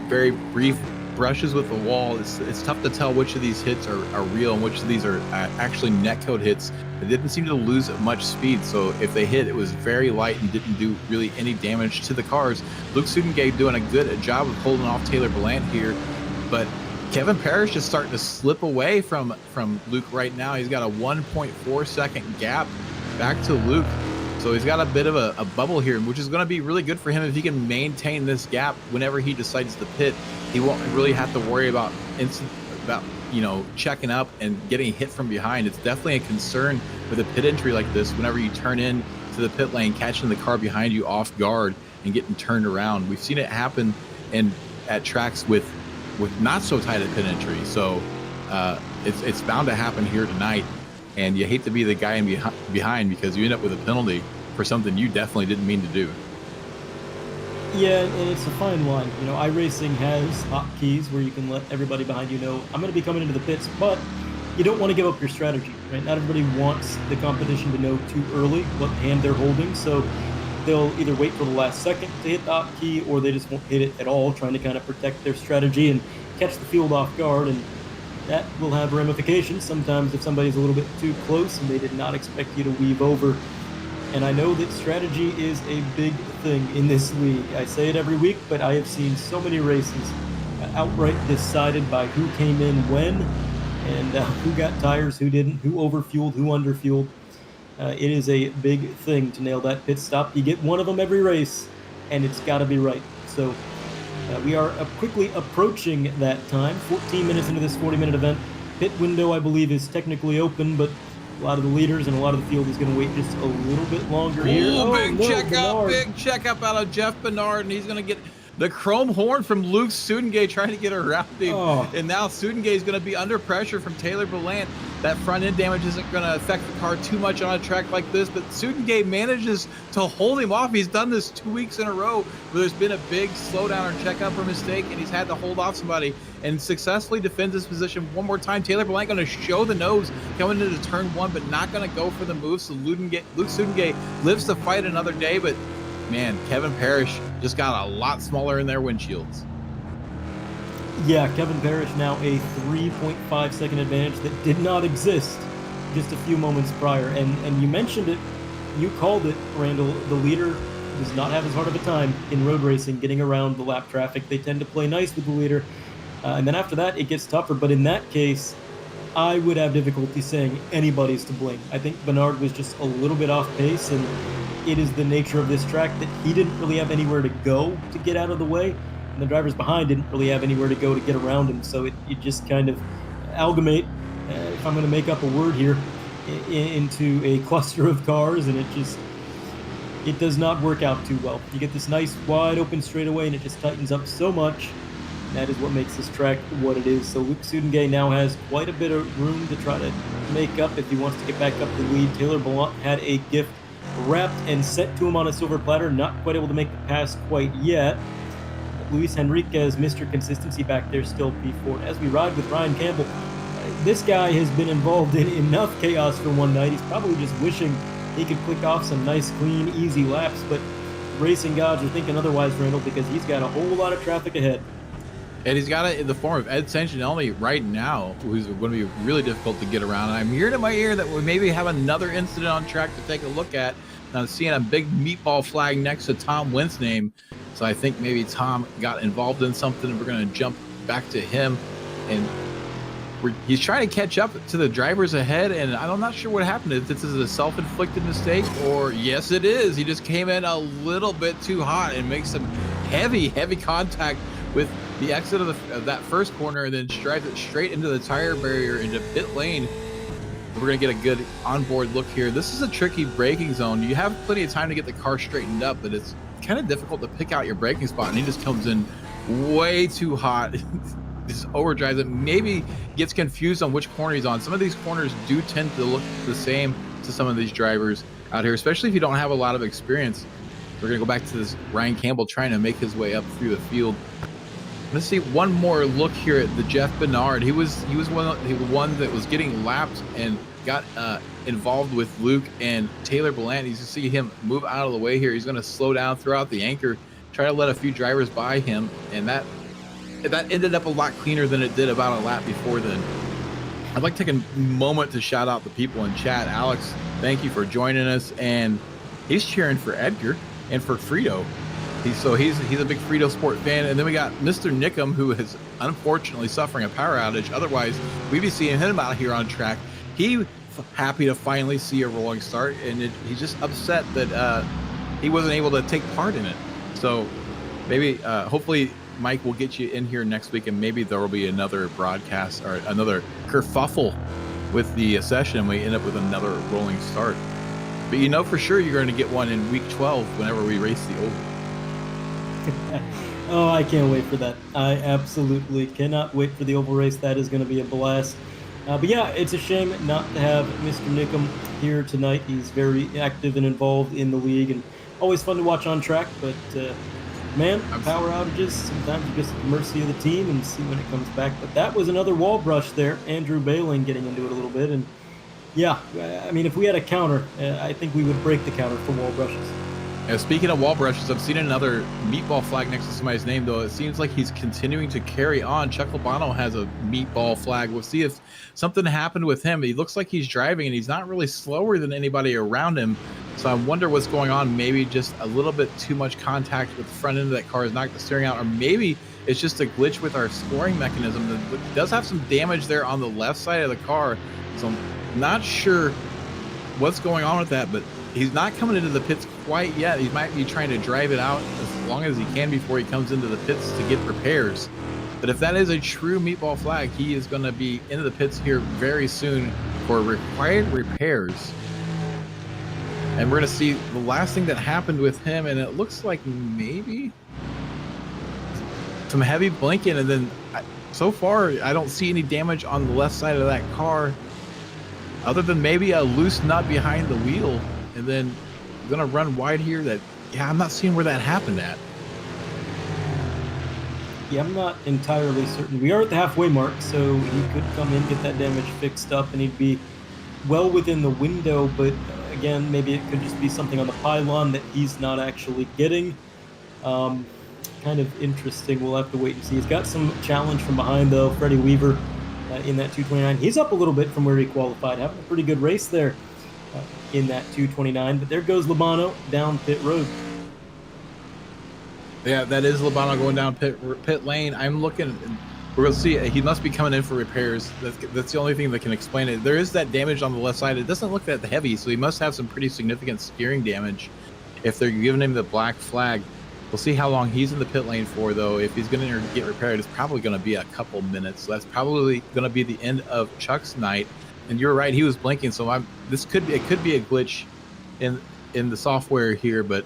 Very brief brushes with the wall. It's tough to tell which of these hits are real and which of these are actually netcode hits. They didn't seem to lose much speed, so if they hit, it was very light and didn't do really any damage to the cars. Luke Sudengay doing a good job of holding off Taylor Belant here, but Kevin Parrish is starting to slip away from Luke right now. He's got a 1.4 second gap back to Luke, so he's got a bit of a bubble here, which is going to be really good for him if he can maintain this gap whenever he decides to pit. He won't really have to worry about checking up and getting hit from behind. It's definitely a concern with a pit entry like this. Whenever you turn in to the pit lane, catching the car behind you off guard and getting turned around. We've seen it happen at tracks with not so tight a pit entry. So it's bound to happen here tonight. And you hate to be the guy in behind, because you end up with a penalty for something you definitely didn't mean to do. Yeah, and it's a fine line. iRacing has hotkeys where you can let everybody behind you know, I'm going to be coming into the pits, but you don't want to give up your strategy, right? Not everybody wants the competition to know too early what hand they're holding, so they'll either wait for the last second to hit the hotkey, or they just won't hit it at all, trying to kind of protect their strategy and catch the field off guard, and that will have ramifications sometimes if somebody's a little bit too close and they did not expect you to weave over. And I know that strategy is a big thing in this league. I say it every week, but I have seen so many races outright decided by who came in when, and who got tires, who didn't, who overfueled, who underfueled. It is a big thing to nail that pit stop. You get one of them every race, and it's got to be right. So we are quickly approaching that time. 14 minutes into this 40-minute event. pit window, I believe, is technically open, but a lot of the leaders and a lot of the field is going to wait just a little bit longer here. Ooh, big Bernard. checkup out of Jeff Bernard, and he's going to get the chrome horn from Luke Sudengay trying to get around him. Oh. And now Sudengay is going to be under pressure from Taylor Ballant. That front end damage isn't going to affect the car too much on a track like this, but Sudengay manages to hold him off. He's done this 2 weeks in a row where there's been a big slowdown or checkup or mistake, and he's had to hold off somebody and successfully defends his position one more time. Taylor Ballant going to show the nose coming into turn one, but not going to go for the move. So Luke Sudengay lives to fight another day, but man, Kevin Parrish just got a lot smaller in their windshields. Yeah, Kevin Parrish now a 3.5 second advantage that did not exist just a few moments prior. And you mentioned it, you called it, Randall. The leader does not have as hard of a time in road racing getting around the lap traffic. They tend to play nice with the leader. And then after that, it gets tougher. But in that case, I would have difficulty saying anybody's to blame. I think Bernard was just a little bit off pace, and it is the nature of this track that he didn't really have anywhere to go to get out of the way. And the drivers behind didn't really have anywhere to go to get around him. So it just kind of amalgamate, if I'm going to make up a word here, into a cluster of cars, and it does not work out too well. You get this nice wide open straightaway, and it just tightens up so much. That is what makes this track what it is. So Luke Sudengay now has quite a bit of room to try to make up if he wants to get back up the lead. Taylor Ballant had a gift wrapped and sent to him on a silver platter, not quite able to make the pass quite yet. But Luis Henriquez, Mr. Consistency back there, still P4. As we ride with Ryan Campbell, this guy has been involved in enough chaos for one night. He's probably just wishing he could click off some nice, clean, easy laps, but racing gods are thinking otherwise, Randall, because he's got a whole lot of traffic ahead. And he's got it in the form of Ed Santinelli right now, who's going to be really difficult to get around. And I'm hearing in my ear that we maybe have another incident on track to take a look at. And I'm seeing a big meatball flag next to Tom Went's name. So I think maybe Tom got involved in something. We're going to jump back to him. And he's trying to catch up to the drivers ahead. And I'm not sure what happened. If this is a self-inflicted mistake, or yes, it is. He just came in a little bit too hot and makes some heavy contact with the exit of that first corner, and then drives it straight into the tire barrier into pit lane. We're going to get a good onboard look here. This is a tricky braking zone. You have plenty of time to get the car straightened up, but it's kind of difficult to pick out your braking spot, and he just comes in way too hot. Just overdrives it, maybe gets confused on which corner he's on. Some of these corners do tend to look the same to some of these drivers out here, especially if you don't have a lot of experience. We're going to go back to this Ryan Campbell trying to make his way up through the field. Let's see one more look here at the Jeff Bernard. He was one that was getting lapped and got involved with Luke and Taylor Ballant. You can see him move out of the way here. He's going to slow down throughout the anchor, try to let a few drivers by him, and that ended up a lot cleaner than it did about a lap before then. I'd like to take a moment to shout out the people in chat. Alex, thank you for joining us, and he's cheering for Edgar and for Frito. He's a big Frito Sport fan. And then we got Mr. Nickum, who is unfortunately suffering a power outage. Otherwise, we'd be seeing him out here on track. He happy to finally see a rolling start, and he's just upset that he wasn't able to take part in it. So maybe, hopefully, Mike will get you in here next week, and maybe there will be another broadcast or another kerfuffle with the session, and we end up with another rolling start. But you know for sure you're going to get one in week 12 whenever we race the oval. Oh, I can't wait for that. I absolutely cannot wait for the oval race. That is going to be a blast. But yeah, it's a shame not to have Mr. Nickum here tonight. He's very active and involved in the league, and always fun to watch on track. But man, power outages, sometimes you're just at the mercy of the team and see when it comes back. But that was another wall brush there. Andrew Bailing getting into it a little bit. And yeah, I mean, if we had a counter, I think we would break the counter for wall brushes. Speaking of wall brushes, I've seen another meatball flag next to somebody's name, though. It seems like he's continuing to carry on. Chuck Albano has a meatball flag. We'll see if something happened with him. He looks like he's driving, and he's not really slower than anybody around him. So I wonder what's going on. Maybe just a little bit too much contact with the front end of that car has knocked the steering out, or maybe it's just a glitch with our scoring mechanism. It does have some damage there on the left side of the car. So I'm not sure what's going on with that, but he's not coming into the pits quite yet. He might be trying to drive it out as long as he can before he comes into the pits to get repairs. But if that is a true meatball flag, he is going to be into the pits here very soon for required repairs. And we're going to see the last thing that happened with him, and it looks like maybe some heavy blinking, and then so far I don't see any damage on the left side of that car other than maybe a loose nut behind the wheel. And then I'm going to run wide here. I'm not seeing where that happened at. Yeah, I'm not entirely certain. We are at the halfway mark, so he could come in, get that damage fixed up, and he'd be well within the window. But again, maybe it could just be something on the pylon that he's not actually getting. Kind of interesting. We'll have to wait and see. He's got some challenge from behind, though. Freddie Weaver in that 229. He's up a little bit from where he qualified, having a pretty good race there in that 229. But there goes Labano down pit road. Yeah, that is Labano going down pit lane. I'm looking. We're going to see. He must be coming in for repairs. That's the only thing that can explain it. There is that damage on the left side. It doesn't look that heavy, so he must have some pretty significant steering damage if they're giving him the black flag. We'll see how long he's in the pit lane for, though. If he's going to get repaired, it's probably going to be a couple minutes. So that's probably going to be the end of Chuck's night. And you're right, he was blinking. So it could be a glitch in the software here, but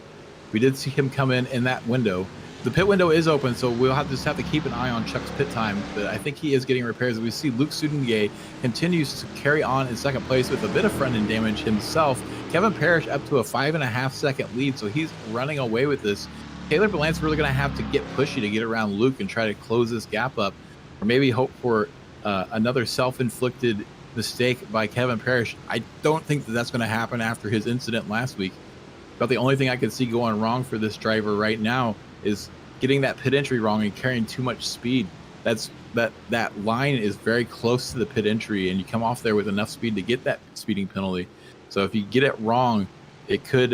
we did see him come in that window. The pit window is open, so we'll just have to keep an eye on Chuck's pit time. But I think he is getting repairs. We see Luke Sudengay continues to carry on in second place with a bit of front-end damage himself. Kevin Parrish up to a 5.5 second lead, so he's running away with this. Taylor Ballant's really going to have to get pushy to get around Luke and try to close this gap up, or maybe hope for another self-inflicted mistake by Kevin Parrish. I don't think that's going to happen after his incident last week. But the only thing I can see going wrong for this driver right now is getting that pit entry wrong and carrying too much speed. That line is very close to the pit entry, and you come off there with enough speed to get that speeding penalty. So if you get it wrong, it could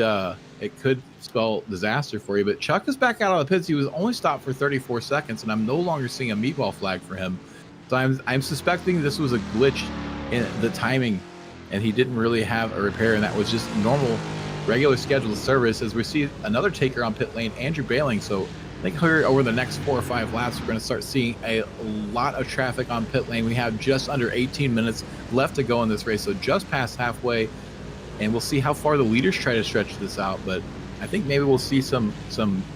spell disaster for you. But Chuck is back out of the pits. He was only stopped for 34 seconds, and I'm no longer seeing a meatball flag for him. So I'm suspecting this was a glitch in the timing, and he didn't really have a repair, and that was just normal, regular scheduled service. As we see another taker on pit lane, Andrew Bailing. So I think here over the next 4 or 5 laps, we're going to start seeing a lot of traffic on pit lane. We have just under 18 minutes left to go in this race, so just past halfway, and we'll see how far the leaders try to stretch this out. But I think maybe we'll see some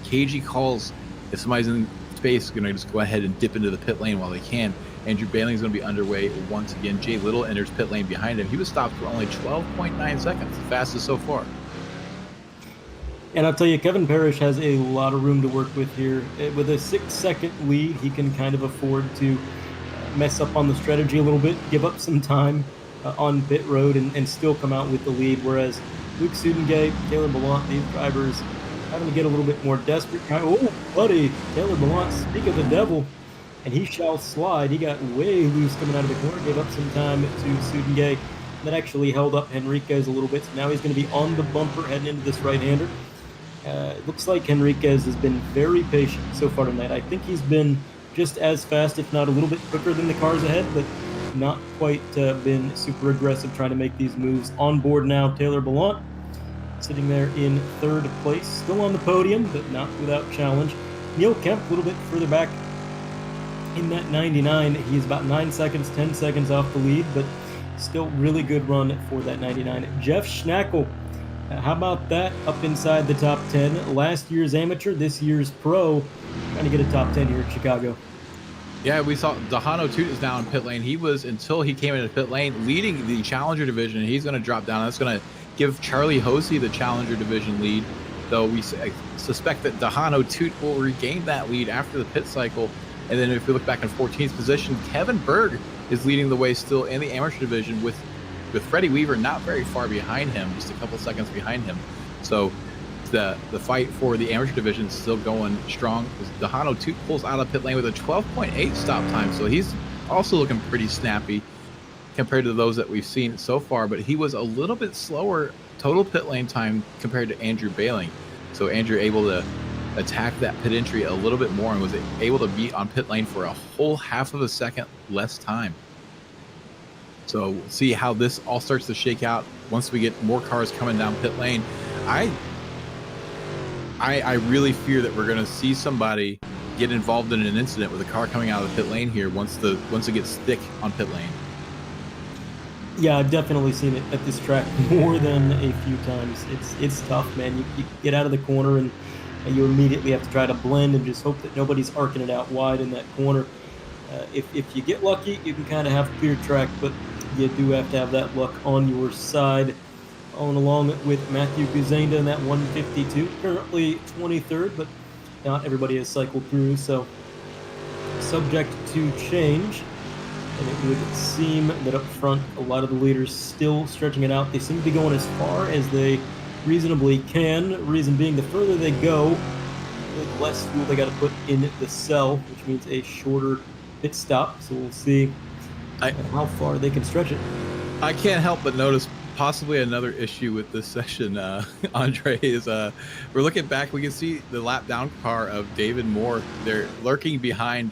cagey calls if somebody's in space, going to just go ahead and dip into the pit lane while they can. Andrew Bailing's going to be underway once again. Jay Little enters pit lane behind him. He was stopped for only 12.9 seconds, the fastest so far. And I'll tell you, Kevin Parrish has a lot of room to work with here. With a 6-second lead, he can kind of afford to mess up on the strategy a little bit, give up some time on pit road, and still come out with the lead. Whereas Luke Sudengay, Taylor Ballant, these drivers having to get a little bit more desperate. Oh, buddy, Taylor Ballant, speak of the devil, and he shall slide. He got way loose coming out of the corner, gave up some time to Sudengay. That actually held up Henriquez a little bit. So now he's going to be on the bumper heading into this right-hander. It looks like Henriquez has been very patient so far tonight. I think he's been just as fast, if not a little bit quicker than the cars ahead, but not quite been super aggressive trying to make these moves. On board now, Taylor Ballant, sitting there in third place, still on the podium, but not without challenge. Neil Kemp, a little bit further back in that 99. He's about 9 seconds, 10 seconds off the lead, but still really good run for that 99. Jeff Schnackle, how about that? Up inside the top 10. Last year's amateur, this year's pro, trying to get a top 10 here in Chicago. Yeah, we saw Dahano Toot is now in pit lane. He was, until he came into pit lane, leading the Challenger division. He's going to drop down. That's going to give Charlie Hosey the Challenger division lead, though we suspect that Dahano Toot will regain that lead after the pit cycle. And then if we look back in 14th position, Kevin Berg is leading the way still in the amateur division with Freddie Weaver not very far behind him, just a couple seconds behind him. So the fight for the amateur division is still going strong. Dahano Toot pulls out of pit lane with a 12.8 stop time, so he's also looking pretty snappy compared to those that we've seen so far, but he was a little bit slower total pit lane time compared to Andrew Bailing. So Andrew able to attack that pit entry a little bit more and was able to be on pit lane for a whole half of a second less time. So we'll see how this all starts to shake out once we get more cars coming down pit lane. I really fear that we're going to see somebody get involved in an incident with a car coming out of the pit lane here once it gets thick on pit lane. Yeah, I've definitely seen it at this track more than a few times. It's tough, man. You get out of the corner and you immediately have to try to blend and just hope that nobody's arcing it out wide in that corner. If you get lucky, you can kind of have a clear track, but you do have to have that luck on your side. On along with Matthew Guzenda in that 152, currently 23rd, but not everybody has cycled through, so subject to change. And it would seem that up front, a lot of the leaders still stretching it out. They seem to be going as far as they reasonably can. Reason being, the further they go, the less fuel they got to put in the cell, which means a shorter pit stop. So we'll see how far they can stretch it. I can't help but notice possibly another issue with this session, Andre, is we're looking back. We can see the lap down car of David Moore. They're lurking behind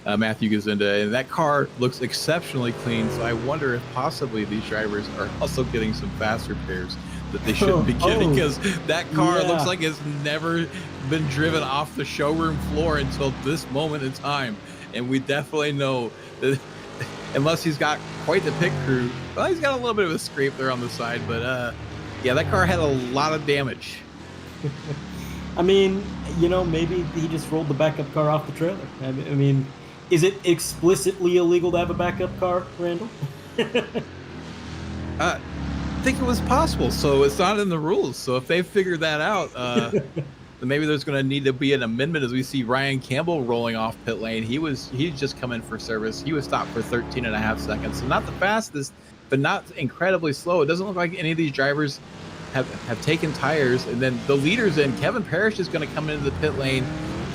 Matthew Guzenda, and that car looks exceptionally clean. So I wonder if possibly these drivers are also getting some fast repairs that they shouldn't be getting, because that car looks like it's never been driven off the showroom floor until this moment in time. And we definitely know that unless he's got quite the pit crew, well, he's got a little bit of a scrape there on the side, but yeah, that car had a lot of damage. I mean, maybe he just rolled the backup car off the trailer. I mean, is it explicitly illegal to have a backup car, Randall? I think it was possible, so it's not in the rules. So if they figured that out, then maybe there's going to need to be an amendment. As we see Ryan Campbell rolling off pit lane, he's just come in for service. He was stopped for 13.5 seconds, so not the fastest, but not incredibly slow. It doesn't look like any of these drivers have taken tires. And then the leaders in, Kevin Parrish is going to come into the pit lane.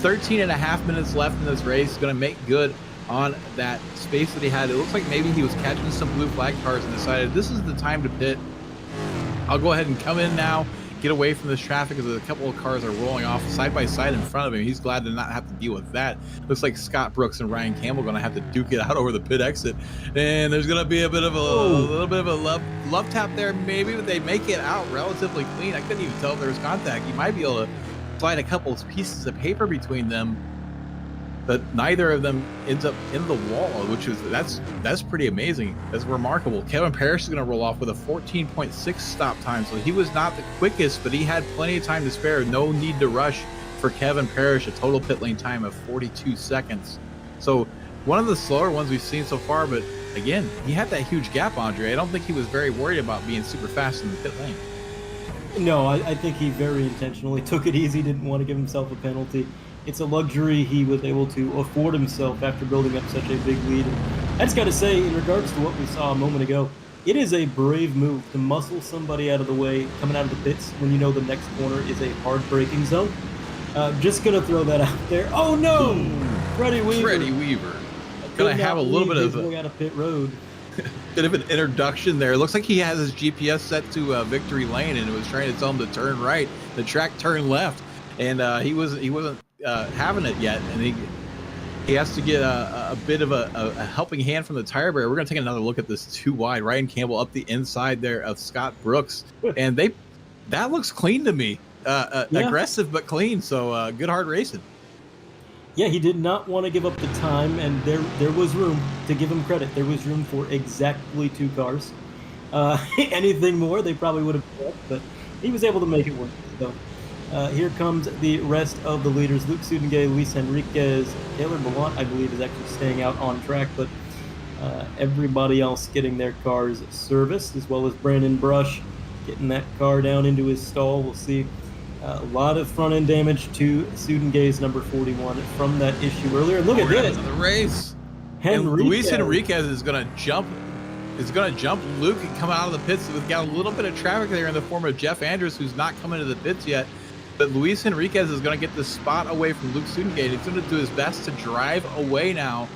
13.5 minutes left in this race. Going to make good on that space that he had. It looks like maybe he was catching some blue flag cars and decided this is the time to pit. I'll go ahead and come in now, get away from this traffic, because a couple of cars are rolling off side by side in front of him. He's glad to not have to deal with that. Looks like Scott Brooks and Ryan Campbell going to have to duke it out over the pit exit, and there's going to be a little bit of a love tap there maybe, but they make it out relatively clean. I couldn't even tell if there was contact. You might be able to slide a couple of pieces of paper between them, but neither of them ends up in the wall, which is that's pretty amazing. That's remarkable. Kevin Parrish is going to roll off with a 14.6 stop time, so he was not the quickest, but he had plenty of time to spare. No need to rush for Kevin Parrish. A total pit lane time of 42 seconds. So one of the slower ones we've seen so far, but again, he had that huge gap, Andre. I don't think he was very worried about being super fast in the pit lane. No, I think he very intentionally took it easy, didn't want to give himself a penalty. It's a luxury he was able to afford himself after building up such a big lead. And I just got to say, in regards to what we saw a moment ago, it is a brave move to muscle somebody out of the way coming out of the pits when you know the next corner is a hard braking zone. Just going to throw that out there. Oh, no! Freddie Weaver. Going to have a little bit of a out of pit road. Bit of an introduction there. It looks like he has his GPS set to victory lane, and it was trying to tell him to turn right. The track turned left, and he wasn't having it yet, and he has to get a bit of a helping hand from the tire barrier. We're going to take another look at this too wide. Ryan Campbell up the inside there of Scott Brooks, and that looks clean to me. Aggressive but clean, so good hard racing. Yeah, he did not want to give up the time, and there was room, to give him credit. There was room for exactly 2 cars. Anything more, they probably would have been, but he was able to make it work. So here comes the rest of the leaders. Luke Sudengay, Luis Henriquez, Taylor Ballant, I believe, is actually staying out on track, but everybody else getting their cars serviced, as well as Brandon Brush getting that car down into his stall. We'll see. A lot of front-end damage to Sudengay's number 41 from that issue earlier. And look at this. The race. And Luis Henriquez is going to jump. Luke and come out of the pits. We've got a little bit of traffic there in the form of Jeff Andrews, who's not coming to the pits yet. But Luis Henriquez is going to get the spot away from Luke Sudengay. He's going to do his best to drive away now.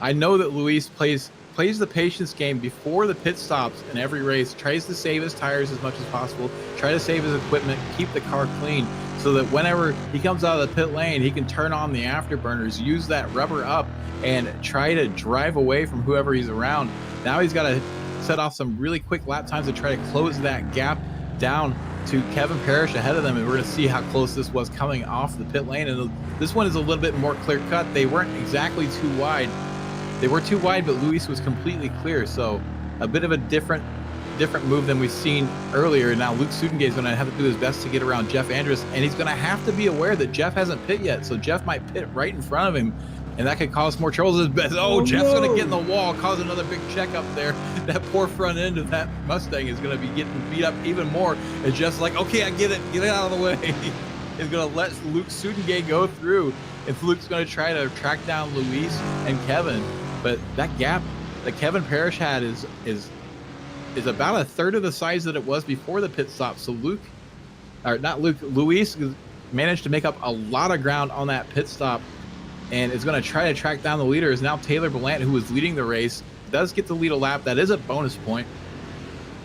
I know that Luis plays the patience game before the pit stops in every race, tries to save his tires as much as possible, try to save his equipment, keep the car clean, so that whenever he comes out of the pit lane, he can turn on the afterburners, use that rubber up, and try to drive away from whoever he's around. Now he's got to set off some really quick lap times to try to close that gap down to Kevin Parrish ahead of them, and we're going to see how close this was coming off the pit lane. And this one is a little bit more clear cut. They weren't exactly too wide. They were too wide, but Luis was completely clear. So a bit of a different move than we've seen earlier. Now Luke Sudengate is going to have to do his best to get around Jeff Andrus, and he's going to have to be aware that Jeff hasn't pit yet. So Jeff might pit right in front of him, and that could cause more troubles. Oh, Jeff's going to get in the wall, cause another big check up there. That poor front end of that Mustang is going to be getting beat up even more. And Jeff's like, okay, I get it out of the way. He's going to let Luke Sudengate go through, and Luke's going to try to track down Luis and Kevin. But that gap that Kevin Parrish had is about a third of the size that it was before the pit stop. So Luis managed to make up a lot of ground on that pit stop, and is going to try to track down the leader. Is now Taylor Ballant, who was leading the race, does get to lead a lap. That is a bonus point.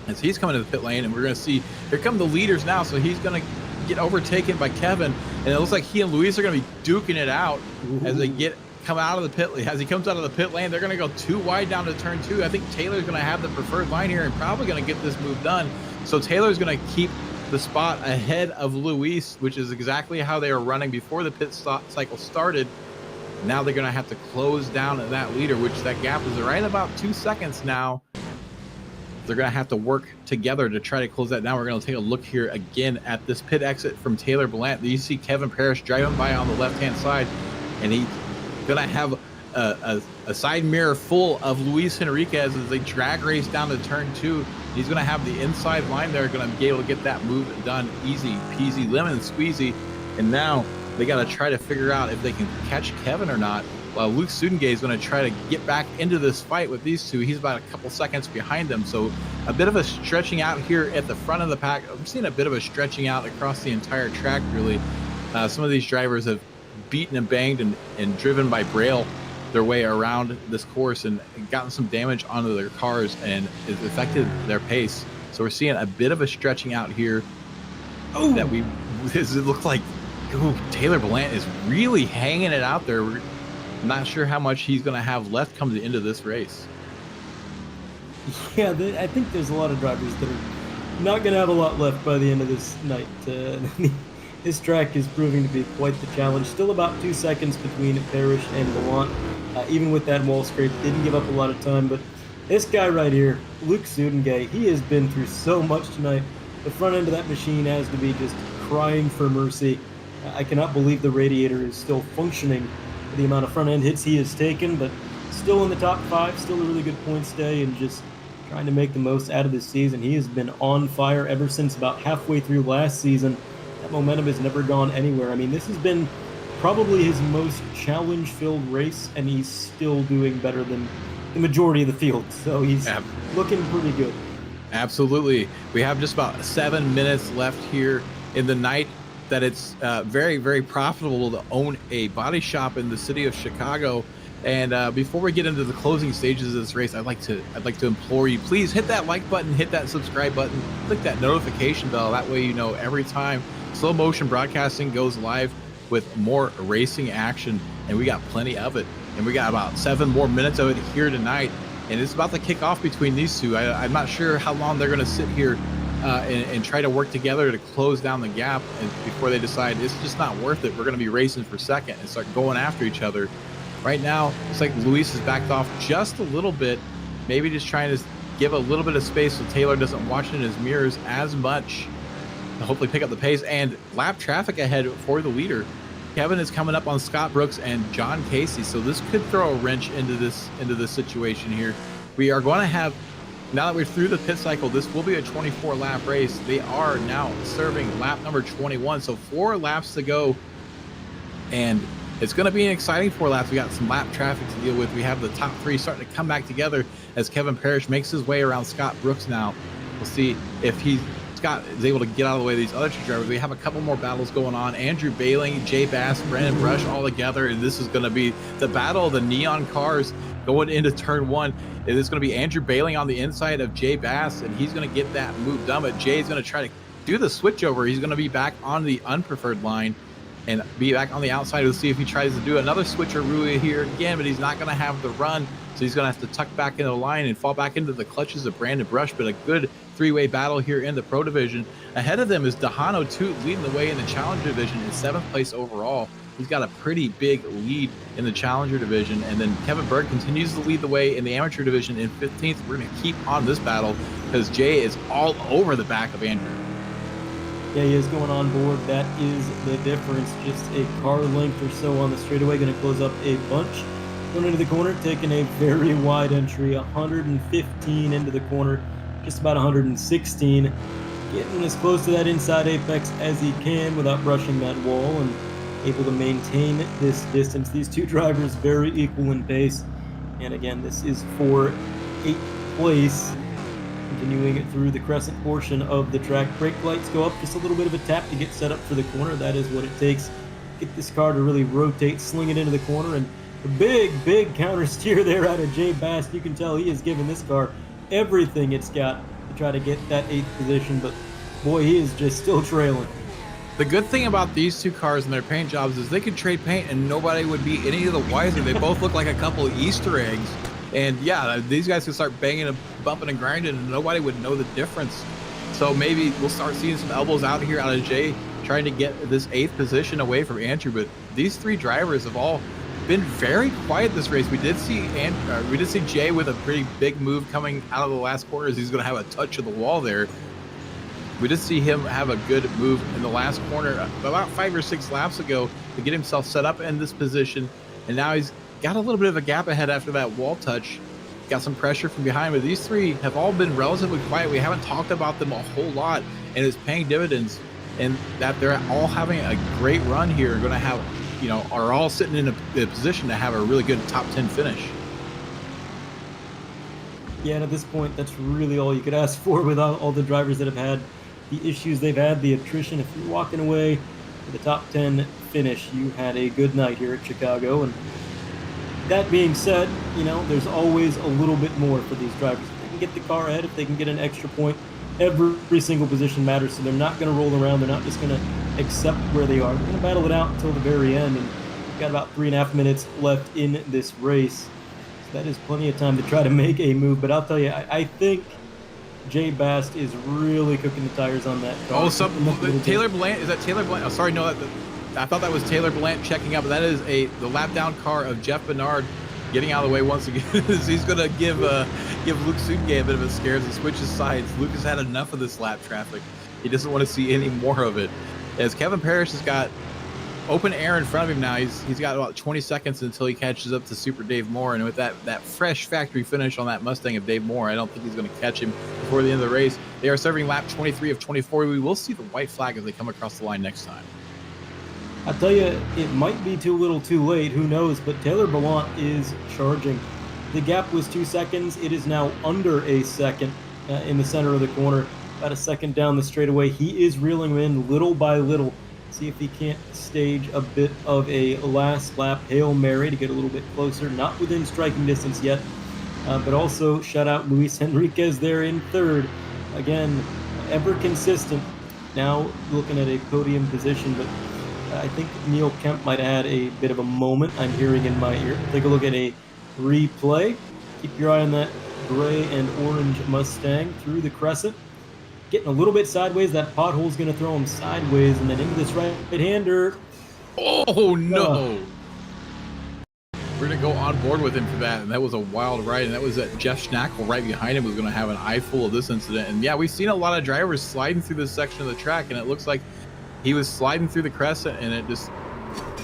And so he's coming to the pit lane, and we're going to see, here come the leaders now. So he's going to get overtaken by Kevin, and it looks like he and Luis are going to be duking it out as they come out of the pit lane. As he comes out of the pit lane, they're going to go too wide down to turn 2. I think Taylor's going to have the preferred line here and probably going to get this move done. So Taylor's going to keep the spot ahead of Luis, which is exactly how they were running before the pit stop cycle started. Now they're going to have to close down that leader, which that gap is right about 2 seconds now. They're going to have to work together to try to close that down. We're going to take a look here again at this pit exit from Taylor Ballant. You see Kevin Parrish driving by on the left-hand side, and he's going to have a side mirror full of Luis Henriquez as they drag race down to turn 2. He's going to have the inside line there, going to be able to get that move done easy peasy, lemon squeezy. And now they got to try to figure out if they can catch Kevin or not, while Luke Sudengate is going to try to get back into this fight with these two. He's about a couple seconds behind them. So a bit of a stretching out here at the front of the pack. I'm seeing a bit of a stretching out across the entire track, really. Some of these drivers have beaten and banged and driven by braille their way around this course and gotten some damage onto their cars, and it's affected their pace. So we're seeing a bit of a stretching out here. That it looks like Taylor Ballant is really hanging it out there. We're not sure how much he's going to have left come to the end of this race. Yeah, I think there's a lot of drivers that are not going to have a lot left by the end of this night. This track is proving to be quite the challenge. Still about 2 seconds between Parrish and Ballant. Even with that wall scrape, didn't give up a lot of time. But this guy right here, Luke Sudengate, he has been through so much tonight. The front end of that machine has to be just crying for mercy. I cannot believe the radiator is still functioning for the amount of front end hits he has taken, but still in the top 5, still a really good points day, and just trying to make the most out of this season. He has been on fire ever since about halfway through last season. That momentum has never gone anywhere. I mean, this has been probably his most challenge-filled race, and he's still doing better than the majority of the field. So he's looking pretty good. Absolutely. We have just about 7 minutes left here in the night. That it's very, very profitable to own a body shop in the city of Chicago. And before we get into the closing stages of this race, I'd like to implore you, please hit that like button, hit that subscribe button, click that notification bell. That way you know every time Slow Motion Broadcasting goes live with more racing action, and we got plenty of it. And we got about 7 more minutes of it here tonight, and it's about to kick off between these two. I'm not sure how long they're going to sit here and try to work together to close down the gap, and before they decide it's just not worth it, we're going to be racing for second and start going after each other. Right now, it's like Luis has backed off just a little bit, maybe just trying to give a little bit of space so Taylor doesn't watch in his mirrors as much to hopefully pick up the pace. And lap traffic ahead for the leader. Kevin is coming up on Scott Brooks and John Casey, so this could throw a wrench into this situation here. We are going to have, now that we're through the pit cycle, this will be a 24-lap race. They are now serving lap number 21, so 4 laps to go, and it's going to be an exciting 4 laps. We got some lap traffic to deal with. We have the top 3 starting to come back together as Kevin Parrish makes his way around Scott Brooks now. We'll see if Scott is able to get out of the way of these other 2 drivers. We have a couple more battles going on. Andrew Bailing, Jay Bass, Brandon Brush all together, and this is going to be the battle of the neon cars going into turn 1. It is going to be Andrew Bailing on the inside of Jay Bass, and he's going to get that move done, but Jay's going to try to do the switch over. He's going to be back on the unpreferred line and be back on the outside. We'll see if he tries to do another switcheroo here again, but he's not going to have the run So he's going to have to tuck back into the line and fall back into the clutches of Grandbouche, but a good three-way battle here in the Pro Division. Ahead of them is Dehano Toot leading the way in the Challenger Division in 7th place overall. He's got a pretty big lead in the Challenger Division. And then Kevin Berg continues to lead the way in the Amateur Division in 15th. We're going to keep on this battle because Jay is all over the back of Andrew. Yeah, he is going on board. That is the difference. Just a car length or so on the straightaway. Going to close up a bunch. Going into the corner, taking a very wide entry. 115 into the corner. Just about 116. Getting as close to that inside apex as he can without brushing that wall and able to maintain this distance. These two drivers very equal in pace. And again, this is for 8th place. Continuing it through the crescent portion of the track. Brake lights go up, just a little bit of a tap to get set up for the corner. That is what it takes. Get this car to really rotate, sling it into the corner, and a big counter steer there out of Jay Bast. You can tell he has given this car everything it's got to try to get that 8th position, but boy, he is just still trailing. The good thing about these two cars and their paint jobs is they could trade paint and nobody would be any of the wiser. They both look like a couple of Easter eggs. And yeah, these guys could start banging and bumping and grinding and nobody would know the difference. So maybe we'll start seeing some elbows out here out of Jay trying to get this 8th position away from Andrew. But these three drivers have all been very quiet this race. We did see Jay with a pretty big move coming out of the last corners. He's going to have a touch of the wall there. We did see him have a good move in the last corner about 5 or 6 laps ago to get himself set up in this position. And now he's got a little bit of a gap ahead after that wall touch. Got some pressure from behind, but these three have all been relatively quiet. We haven't talked about them a whole lot, and it's paying dividends. And that they're all having a great run here, going to have, are all sitting in a position to have a really good top 10 finish. Yeah, and at this point, that's really all you could ask for with all the drivers that have had the issues they've had, the attrition. If you're walking away with a top 10 finish, you had a good night here at Chicago. And that being said, there's always a little bit more for these drivers. If they can get the car ahead, if they can get an extra point, every single position matters. So they're not going to roll around. They're not just going to accept where they are. They're going to battle it out until the very end. And we've got about 3.5 minutes left in this race. So that is plenty of time to try to make a move. But I'll tell you, I think Jay Bast is really cooking the tires on that car. Oh, Taylor Blant, is that Taylor Blant? Oh, sorry, no, I thought that was Taylor Blant checking up. That is the lap down car of Jeff Bernard getting out of the way once again. He's going to give Luke Sudgay a bit of a scare as he switches sides. Luke has had enough of this lap traffic. He doesn't want to see any more of it. As Kevin Parrish has got open air in front of him now, he's got about 20 seconds until he catches up to Super Dave Moore. And with that fresh factory finish on that Mustang of Dave Moore, I don't think he's going to catch him before the end of the race. They are serving lap 23 of 24. We will see the white flag as they come across the line next time. I'll tell you, it might be too little too late, who knows, but Taylor Ballant is charging. The gap was 2 seconds. It is now under a second in the center of the corner, about a second down the straightaway. He is reeling him in little by little. See if he can't stage a bit of a last lap Hail Mary to get a little bit closer, not within striking distance yet, but also shout out Luis Henriquez there in third. Again, ever consistent. Now looking at a podium position, but I think Neil Kemp might add a bit of a moment I'm hearing in my ear. Take a look at a replay. Keep your eye on that gray and orange Mustang through the crescent. Getting a little bit sideways. That pothole's going to throw him sideways and then into this right-hander. Oh, no. We're going to go on board with him for that, and that was a wild ride, and that was that Jeff Schnackle right behind him was going to have an eyeful of this incident. And yeah, we've seen a lot of drivers sliding through this section of the track, and it looks like he was sliding through the crescent and it just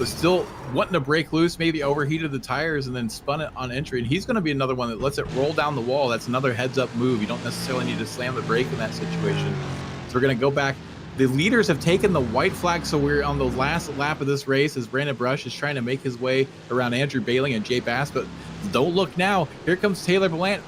was still wanting to break loose, maybe overheated the tires and then spun it on entry. And he's going to be another one that lets it roll down the wall. That's another heads up move. You don't necessarily need to slam the brake in that situation. So we're going to go back. The leaders have taken the white flag, so we're on the last lap of this race as Grandbouche is trying to make his way around Andrew Bailey and Jay Bass. But don't look now. Here comes Taylor Blant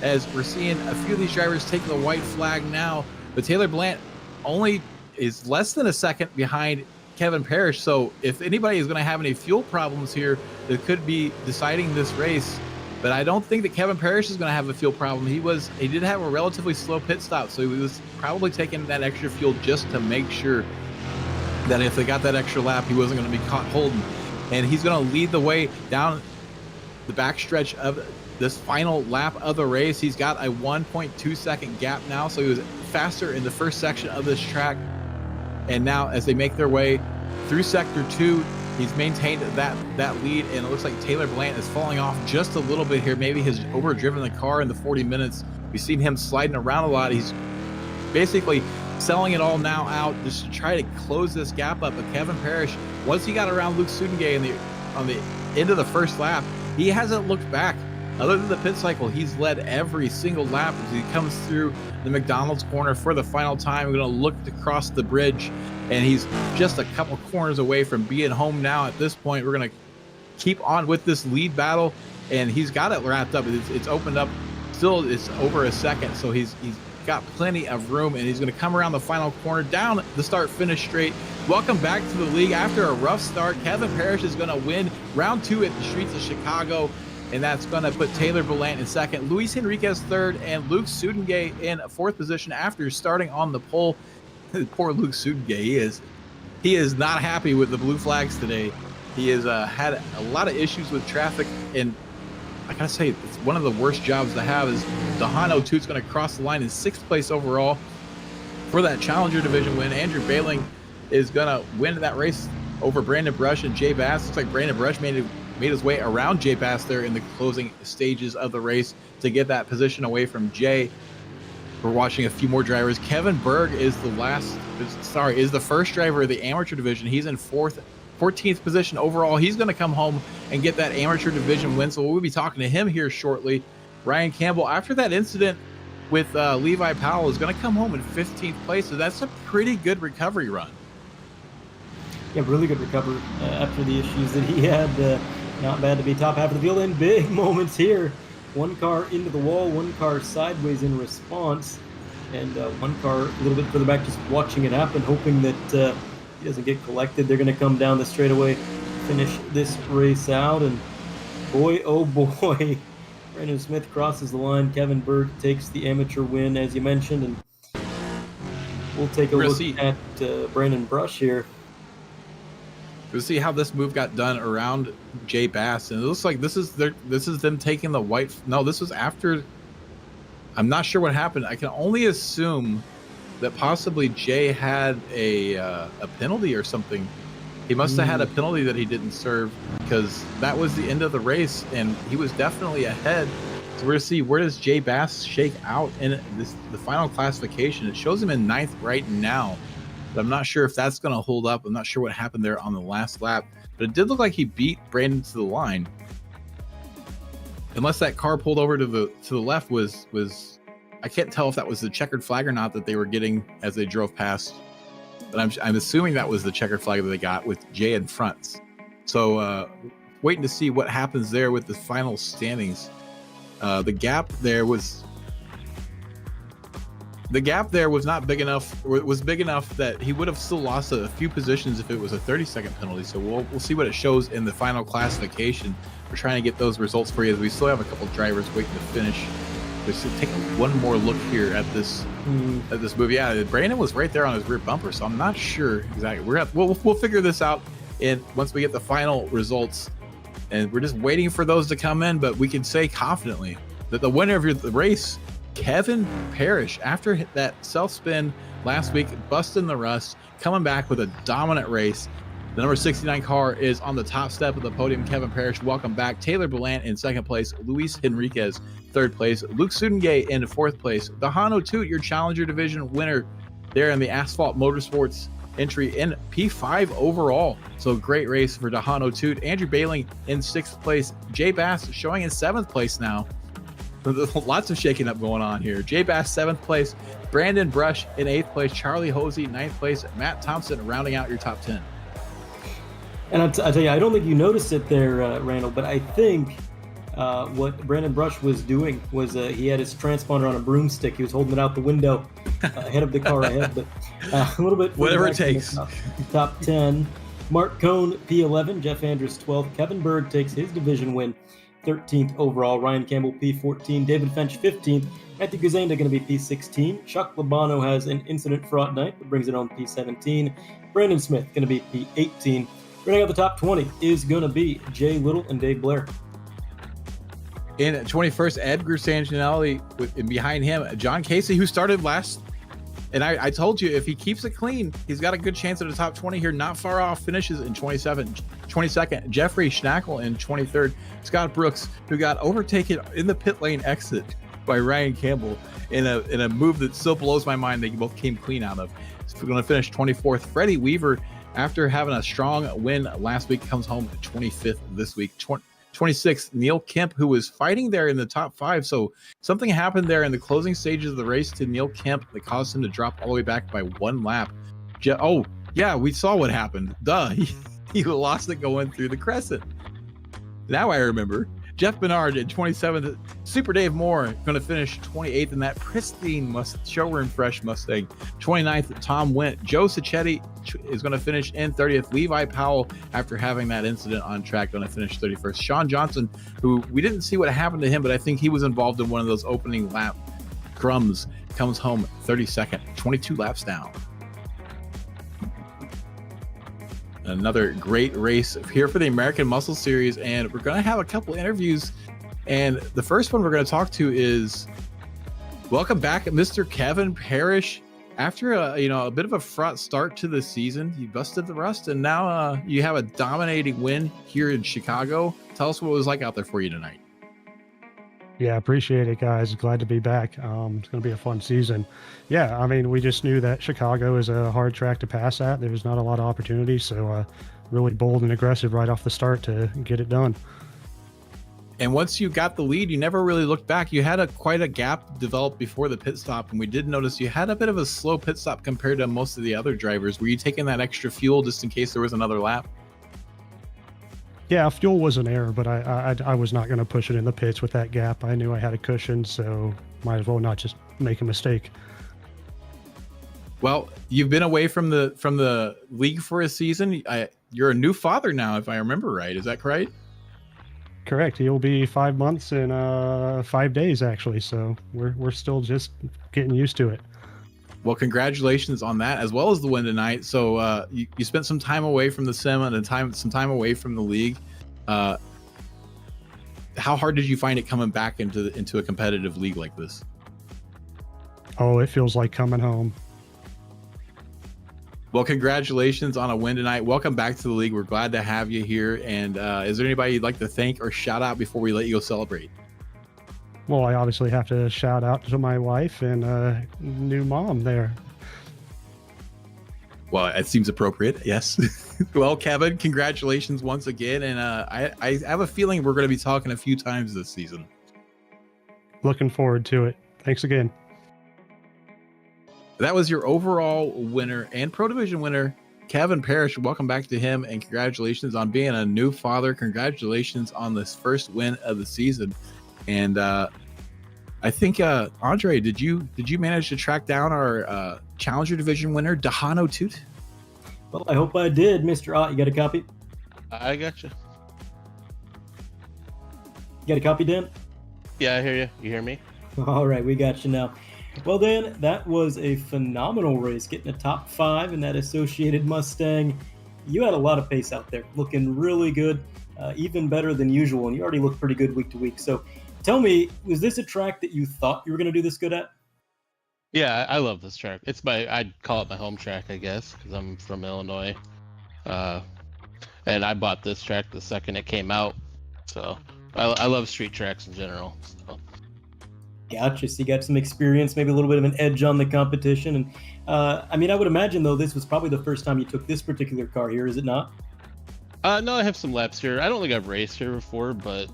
as we're seeing a few of these drivers take the white flag now. But Taylor Blant only is less than a second behind Kevin Parrish. So if anybody is going to have any fuel problems here, that could be deciding this race. But I don't think that Kevin Parrish is going to have a fuel problem. He did have a relatively slow pit stop, so he was probably taking that extra fuel just to make sure that if they got that extra lap, he wasn't going to be caught holding. And he's going to lead the way down the backstretch of this final lap of the race. He's got a 1.2 second gap now, so he was faster in the first section of this track. And now as they make their way through sector 2, he's maintained that lead, and it looks like Taylor Blant is falling off just a little bit here. Maybe he's overdriven the car in the 40 minutes. We've seen him sliding around a lot. He's basically selling it all now out just to try to close this gap up. But Kevin Parrish, once he got around Luke Sudengay on the end of the first lap, he hasn't looked back. Other than the pit cycle, he's led every single lap as he comes through the McDonald's corner for the final time. We're going to look to cross the bridge, and he's just a couple corners away from being home now. At this point, we're going to keep on with this lead battle, and he's got it wrapped up. It's opened up. Still, it's over a second, so he's got plenty of room, and he's going to come around the final corner down the start-finish straight. Welcome back to the league. After a rough start, Kevin Parrish is going to win round 2 at the streets of Chicago, and that's going to put Taylor Blant in second, Luis Henriquez third, and Luke Sudengay in fourth position after starting on the pole. Poor Luke Sudengay, he is not happy with the blue flags today. He has had a lot of issues with traffic, and I gotta say, it's one of the worst jobs to have. Is Dahano Toot's going to cross the line in 6th place overall for that Challenger Division win. Andrew Bailing is going to win that race over Brandon Brush and Jay Bass. Looks like Brandon Brush made his way around Jay Bass there in the closing stages of the race to get that position away from Jay. We're watching a few more drivers. Kevin Berg is the first driver of the amateur division. He's in 14th position overall. He's going to come home and get that amateur division win. So we'll be talking to him here shortly. Ryan Campbell, after that incident with Levi Powell, is going to come home in 15th place. So that's a pretty good recovery run. Yeah, really good recovery after the issues that he had. Not bad to be top half of the field, and big moments here. One car into the wall, one car sideways in response, and one car a little bit further back just watching it happen, hoping that he doesn't get collected. They're going to come down the straightaway, finish this race out, and boy, oh boy, Brandon Smith crosses the line. Kevin Berg takes the amateur win, as you mentioned, and we'll take a look at Brandon Brush here. We'll see how this move got done around Jay Bass, and it looks like this is them taking the white. No, this was after. I'm not sure what happened. I can only assume that possibly Jay had a penalty or something. He must have had a penalty that he didn't serve, because that was the end of the race, and he was definitely ahead. So we're gonna see, where does Jay Bass shake out in the final classification. It shows him in 9th right now. But I'm not sure if that's going to hold up. I'm not sure what happened there on the last lap, but it did look like he beat Brandon to the line. Unless that car pulled over to the left was I can't tell if that was the checkered flag or not that they were getting as they drove past. But I'm assuming that was the checkered flag that they got with Jay in front. So waiting to see what happens there with the final standings. The gap there was not big enough, or it was big enough that he would have still lost a few positions if it was a 30-second penalty. So we'll see what it shows in the final classification. We're trying to get those results for you, as we still have a couple of drivers waiting to finish. Let's take one more look here at this move. Yeah, Brandon was right there on his rear bumper, so I'm not sure exactly. We'll figure this out once we get the final results, and we're just waiting for those to come in. But we can say confidently that the winner of the race, Kevin Parrish, after that self-spin last week, busting the rust, coming back with a dominant race. The number 69 car is on the top step of the podium. Kevin Parrish, welcome back. Taylor Blant in 2nd place. Luis Henriquez, 3rd place. Luke Sudengay in 4th place. Dahano Toot, your Challenger Division winner there in the Asphalt Motorsports entry in P5 overall. So great race for Dahano Toot. Andrew Bailing in 6th place. Jay Bass showing in 7th place now. Lots of shaking up going on here. Jay Bass, 7th place. Brandon Brush in 8th place. Charlie Hosey, 9th place. Matt Thompson rounding out your top 10. And I'll tell you, I don't think you noticed it there, Randall, but I think what Brandon Brush was doing was he had his transponder on a broomstick. He was holding it out the window ahead of the car ahead, but a little bit. Whatever it takes. Top 10. Mark Cohn, P11. Jeff Andrews, 12th. Kevin Berg takes his division win, 13th overall. Ryan Campbell, P14. David Finch, 15th. Matthew Guzenda going to be P16. Chuck Labano has an incident fraught night, but brings it on P17. Brandon Smith going to be P18. Running out the top 20 is going to be Jay Little and Dave Blair. In 21st, Edgar Sanginelli, and behind him, John Casey, who started last. And I told you, if he keeps it clean, he's got a good chance at the top 20 here. Not far off. Finishes in 22nd. Jeffrey Schnackle in 23rd. Scott Brooks, who got overtaken in the pit lane exit by Ryan Campbell in a move that still blows my mind. They both came clean out of. So we're going to finish 24th. Freddie Weaver, after having a strong win last week, comes home 25th this week. 26th, Neil Kemp, who was fighting there in the top 5. So something happened there in the closing stages of the race to Neil Kemp that caused him to drop all the way back by 1 lap. Oh, yeah, we saw what happened. Duh, he lost it going through the crescent. Now I remember. Jeff Bernard in 27th. Super Dave Moore going to finish 28th in that pristine showroom fresh Mustang. 29th, Tom Wendt. Joe Sacchetti is going to finish in 30th. Levi Powell, after having that incident on track, going to finish 31st. Sean Johnson, who we didn't see what happened to him, but I think he was involved in one of those opening lap crumbs, comes home 32nd, 22 laps down. Another great race here for the American Muscle Series, and we're going to have a couple interviews. And the first one we're going to talk to is welcome back, Mr. Kevin Parrish. After a bit of a fraught start to the season, you busted the rust, and now you have a dominating win here in Chicago. Tell us what it was like out there for you tonight. Yeah, appreciate it, guys. Glad to be back. It's going to be a fun season. Yeah, I mean, we just knew that Chicago is a hard track to pass at. There's not a lot of opportunities, so really bold and aggressive right off the start to get it done. And once you got the lead, you never really looked back. You had quite a gap develop before the pit stop, and we did notice you had a bit of a slow pit stop compared to most of the other drivers. Were you taking that extra fuel just in case there was another lap? Yeah, fuel was an error, but I was not going to push it in the pits with that gap. I knew I had a cushion, so might as well not just make a mistake. Well, you've been away from the league for a season. You're a new father now, if I remember right. Is that correct? Correct. He'll be 5 months and 5 days, actually. So we're still just getting used to it. Well, congratulations on that, as well as the win tonight. So you spent some time away from the sim and some time away from the league. How hard did you find it coming back into a competitive league like this? Oh, it feels like coming home. Well, congratulations on a win tonight. Welcome back to the league. We're glad to have you here. And is there anybody you'd like to thank or shout out before we let you go celebrate? Well, I obviously have to shout out to my wife and new mom there. Well, it seems appropriate. Yes. Well, Kevin, congratulations once again. And I have a feeling we're going to be talking a few times this season. Looking forward to it. Thanks again. That was your overall winner and Pro Division winner, Kevin Parrish. Welcome back to him, and congratulations on being a new father. Congratulations on this first win of the season. And I think Andre, did you manage to track down our Challenger Division winner, Dahano Toot? Well, I hope I did, Mr. Ott. You got a copy? I got you. You got a copy, Dan? Yeah, I hear you. You hear me? All right, we got you now. Well, Dan, that was a phenomenal race, getting a top 5 in that Associated Mustang. You had a lot of pace out there, looking really good, even better than usual, and you already look pretty good week to week. So tell me, was this a track that you thought you were going to do this good at? Yeah, I love this track. I'd call it my home track, I guess, because I'm from Illinois. And I bought this track the second it came out. So I love street tracks in general. So. Gotcha. So you got some experience, maybe a little bit of an edge on the competition. And I would imagine, though, this was probably the first time you took this particular car here, is it not? No, I have some laps here. I don't think I've raced here before, but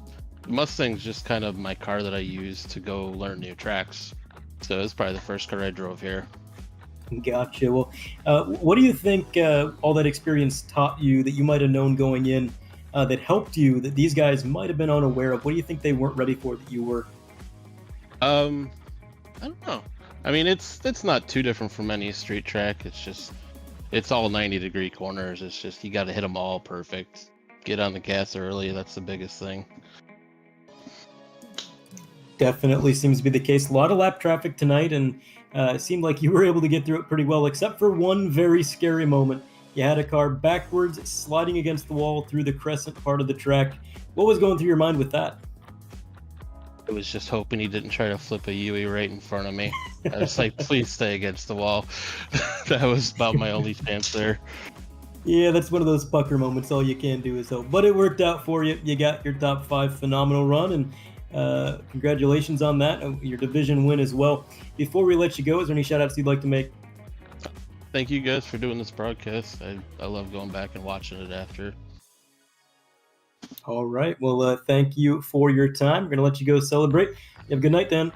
Mustang's just kind of my car that I use to go learn new tracks. So it's probably the first car I drove here. Gotcha. Well, what do you think all that experience taught you that you might have known going in that helped you, that these guys might have been unaware of? What do you think they weren't ready for that you were? I don't know. I mean, it's not too different from any street track. It's all 90-degree corners. It's just you got to hit them all perfect. Get on the gas early. That's the biggest thing. Definitely seems to be the case. A lot of lap traffic tonight, and it seemed like you were able to get through it pretty well, except for one very scary moment. You had a car backwards, sliding against the wall through the crescent part of the track. What was going through your mind with that? I was just hoping he didn't try to flip a Yui right in front of me. I was like, please stay against the wall. That was about my only chance there. Yeah, that's one of those pucker moments. All you can do is hope. But it worked out for you. You got your top 5 phenomenal run, and congratulations on that. Your division win as well. Before we let you go, is there any shout-outs you'd like to make? Thank you guys for doing this broadcast. I love going back and watching it after. All right. Well, thank you for your time. We're going to let you go celebrate. You have a good night, Dan.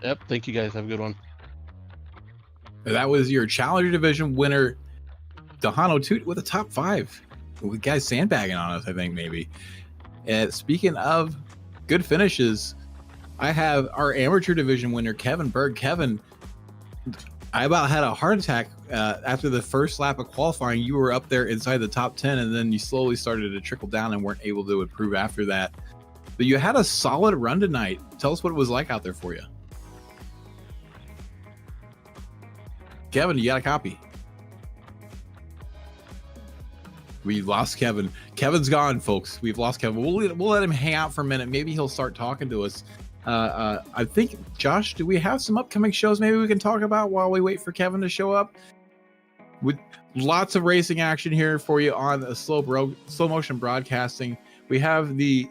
Yep, thank you guys. Have a good one. That was your Challenger Division winner, Dahano Toot, with a top 5. With guys sandbagging on us, I think, maybe. Speaking of good finishes, I have our Amateur Division winner, Kevin Berg. Kevin, I about had a heart attack after the first lap of qualifying. You were up there inside the top 10, and then you slowly started to trickle down and weren't able to improve after that. But you had a solid run tonight. Tell us what it was like out there for you. Kevin, you got a copy? We lost Kevin. Kevin's gone, folks. We've lost Kevin. We'll let him hang out for a minute. Maybe he'll start talking to us. I think, Josh, do we have some upcoming shows maybe we can talk about while we wait for Kevin to show up? With lots of racing action here for you on a slow motion broadcasting. We have the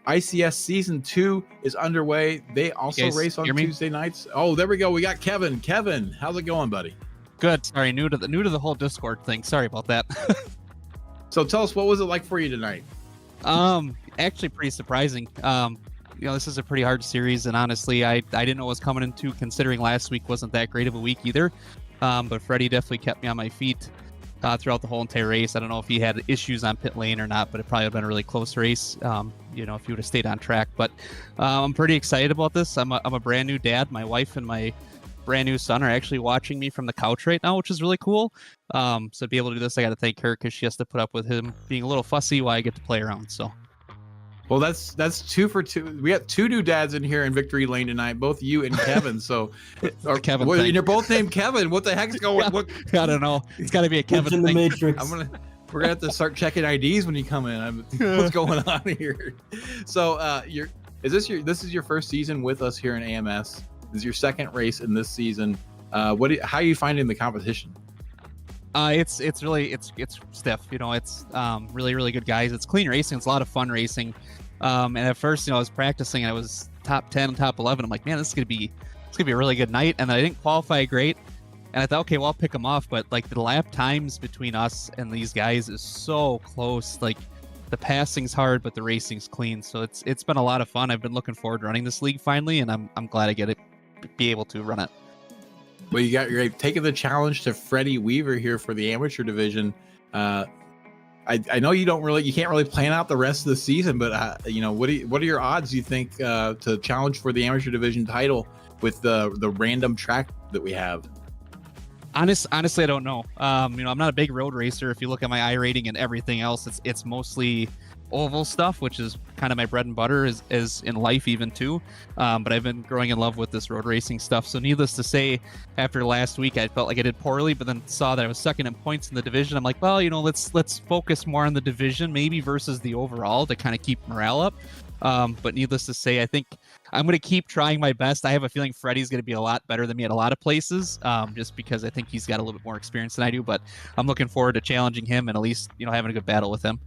ICS Season 2 is underway. They also race on Tuesday nights. Oh, there we go. We got Kevin. Kevin, how's it going, buddy? Good. Sorry, new to the whole Discord thing. Sorry about that. So tell us, what was it like for you tonight? Actually pretty surprising. This is a pretty hard series, and honestly, I didn't know what was coming into, considering last week wasn't that great of a week either. But Freddie definitely kept me on my feet throughout the whole entire race. I don't know if he had issues on pit lane or not, but it probably would have been a really close race, if he would have stayed on track. But I'm pretty excited about this. I'm a brand new dad. My wife and my brand new son are actually watching me from the couch right now, which is really cool. So to be able to do this, I got to thank her, because she has to put up with him being a little fussy while I get to play around. So. Well, that's 2 for 2. We got 2 new dads in here in Victory Lane tonight, both you and Kevin. So, Kevin, and you're both named Kevin. What the heck's going? What? I don't know. It's got to be a Kevin in the thing. Matrix. We're gonna have to start checking IDs when you come in. What's going on here? So, this is your first season with us here in AMS. This is your second race in this season. How are you finding the competition? It's really stiff. It's really, really good guys. It's clean racing. It's a lot of fun racing. And at first, I was practicing and I was top 10, top 11. I'm like, man, this is gonna be a really good night. And then I didn't qualify great. And I thought, okay, well, I'll pick them off. But like the lap times between us and these guys is so close. Like the passing's hard, but the racing's clean. So it's been a lot of fun. I've been looking forward to running this league finally, and I'm glad I be able to run it. Well, you're taking the challenge to Freddie Weaver here for the amateur division. I know you can't really plan out the rest of the season, but what are your odds, you think, to challenge for the amateur division title with the random track that we have? Honestly, I don't know. I'm not a big road racer. If you look at my iRating and everything else, it's mostly oval stuff, which is kind of my bread and butter is in life even too. But I've been growing in love with this road racing stuff. So needless to say, after last week, I felt like I did poorly, but then saw that I was second in points in the division. I'm like, well, let's focus more on the division maybe versus the overall to kind of keep morale up. But needless to say, I think I'm going to keep trying my best. I have a feeling Freddie's going to be a lot better than me at a lot of places, just because I think he's got a little bit more experience than I do. But I'm looking forward to challenging him and at least, having a good battle with him.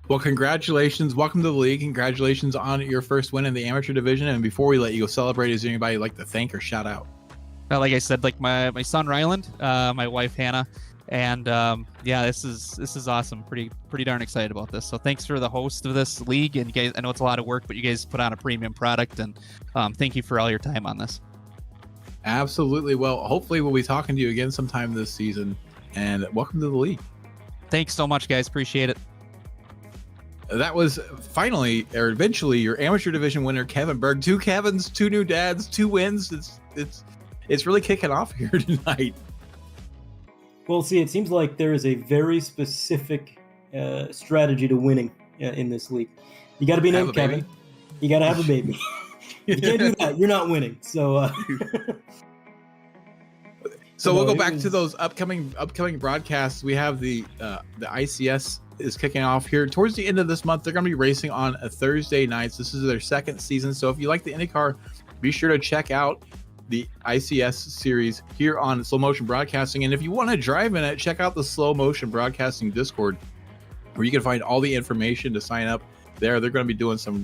Well, congratulations. Welcome to the league. Congratulations on your first win in the amateur division. And before we let you go celebrate, is there anybody you'd like to thank or shout out? Like I said, like my son Ryland, my wife Hannah, and this is awesome. Pretty darn excited about this. So thanks for the host of this league, and you guys, I know it's a lot of work, but you guys put on a premium product, and thank you for all your time on this. Absolutely. Well, hopefully we'll be talking to you again sometime this season, and welcome to the league. Thanks so much, guys. Appreciate it. That was eventually your amateur division winner, Kevin Berg. 2 Kevins, 2 new dads, 2 wins. It's really kicking off here tonight. Well, see, it seems like there is a very specific strategy to winning in this league. You got to be named Kevin. You got to have a baby. You can't do that. You're not winning. So So No, we'll go it back to was- those upcoming broadcasts. We have the ICS is kicking off here towards the end of this month. They're going to be racing on a Thursday nights. This is their second season. So if you like the IndyCar, be sure to check out the ICS series here on Slow Motion Broadcasting. And if you want to drive in it, check out the Slow Motion Broadcasting Discord, where you can find all the information to sign up there. They're going to be doing some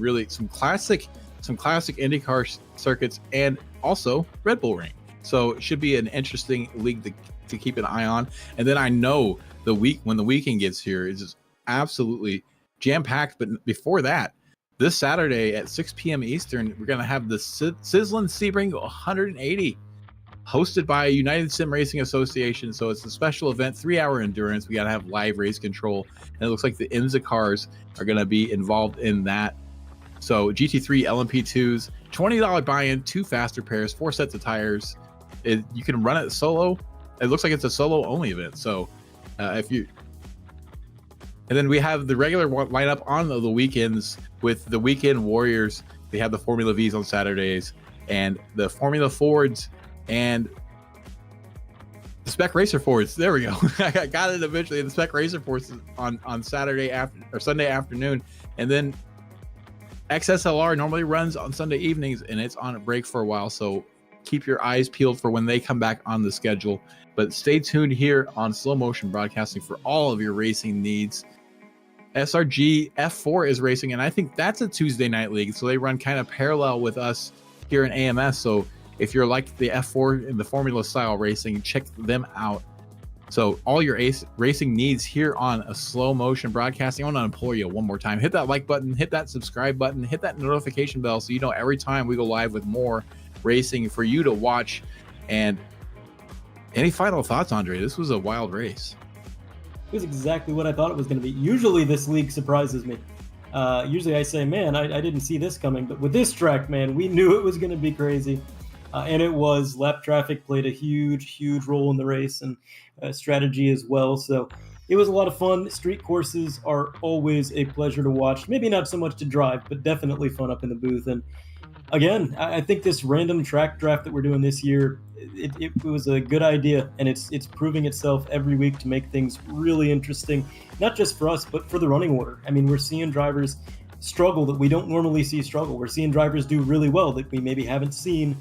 classic IndyCar circuits and also Red Bull Ring. So it should be an interesting league to keep an eye on. And then I know when the weekend gets here is just absolutely jam-packed. But before that, this Saturday at 6 p.m. Eastern, we're going to have the Sizzlin' Sebring 180 hosted by United Sim Racing Association. So it's a special event, 3-hour endurance. We got to have live race control. And it looks like the IMSA cars are going to be involved in that. So GT3 LMP2s, $20 buy-in, 2 faster pairs, 4 sets of tires. You can run it solo. It looks like it's a solo only event. So and then we have the regular lineup on the weekends with the Weekend Warriors. They have the Formula Vs on Saturdays and the Formula Fords and the Spec Racer Fords. There we go. I got it eventually. The Spec Racer Fords on Saturday or Sunday afternoon, and then XSLR normally runs on Sunday evenings, and it's on a break for a while. So keep your eyes peeled for when they come back on the schedule. But stay tuned here on Slow Motion Broadcasting for all of your racing needs. SRG F4 is racing, and I think that's a Tuesday night league. So they run kind of parallel with us here in AMS. So if you're like the F4 and the Formula style racing, check them out. So all your racing needs here on a Slow Motion Broadcasting. I want to implore you one more time. Hit that like button, hit that subscribe button, hit that notification bell so you know every time we go live with more racing for you to watch. And any final thoughts, Andre? This was a wild race. It was exactly what I thought it was going to be. Usually this league surprises me. Usually I say, man, I didn't see this coming. But with this track, man, we knew it was going to be crazy. And it was. Lap traffic played a huge role in the race, and strategy as well. So it was a lot of fun. Street courses are always a pleasure to watch. Maybe not so much to drive, but definitely fun up in the booth. And again, I think this random track draft that we're doing this year, it was a good idea, and it's proving itself every week to make things really interesting, not just for us, but for the running order. I mean, we're seeing drivers struggle that we don't normally see struggle. We're seeing drivers do really well that we maybe haven't seen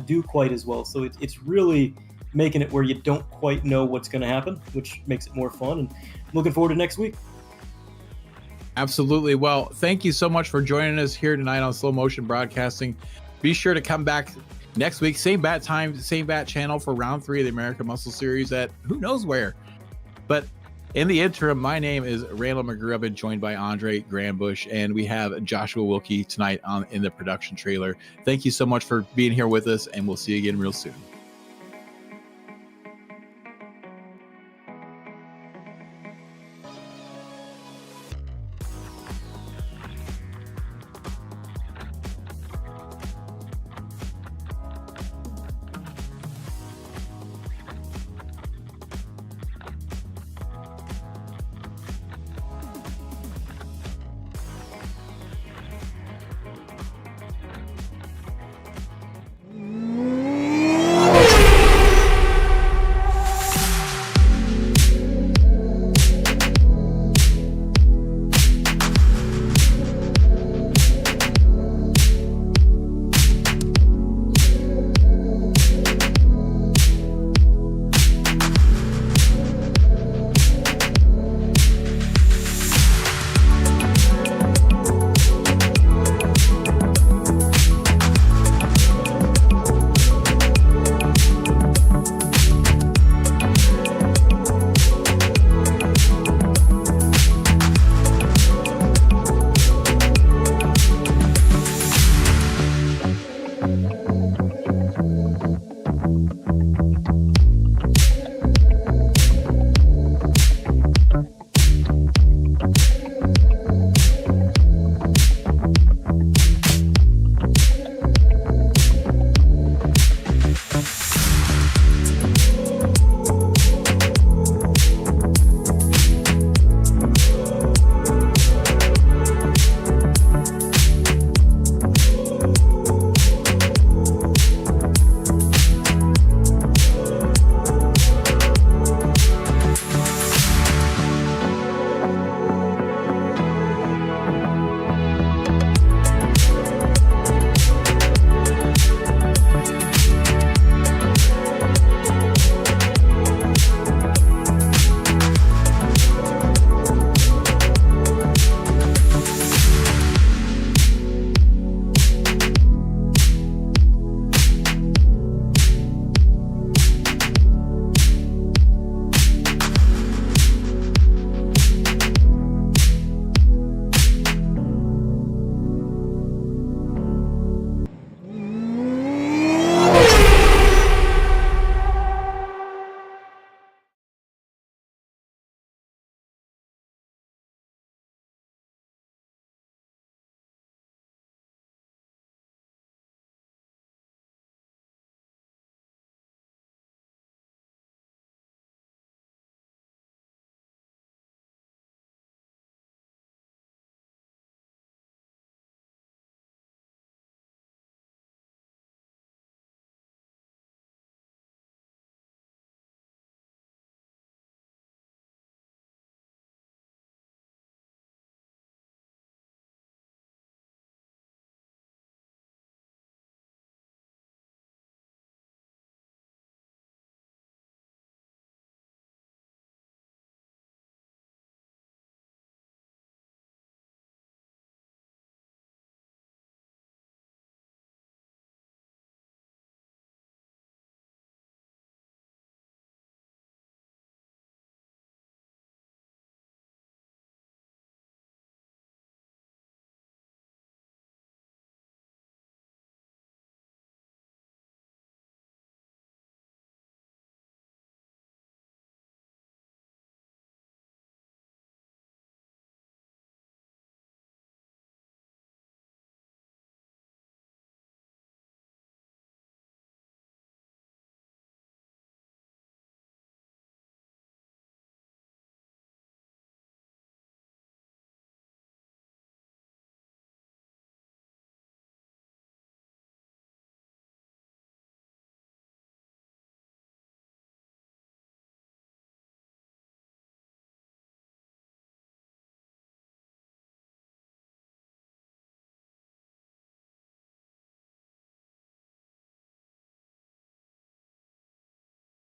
do quite as well. So it's really making it where you don't quite know what's going to happen, which makes it more fun. And looking forward to next week. Absolutely. Well, thank you so much for joining us here tonight on Slow Motion Broadcasting. Be sure to come back next week, same bat time, same bat channel for round 3 of the American Muscle Series at who knows where. But in the interim, my name is Randall McGrew. I've been joined by Andre Grandbouche, and we have Joshua Wilkie tonight in the production trailer. Thank you so much for being here with us, and we'll see you again real soon.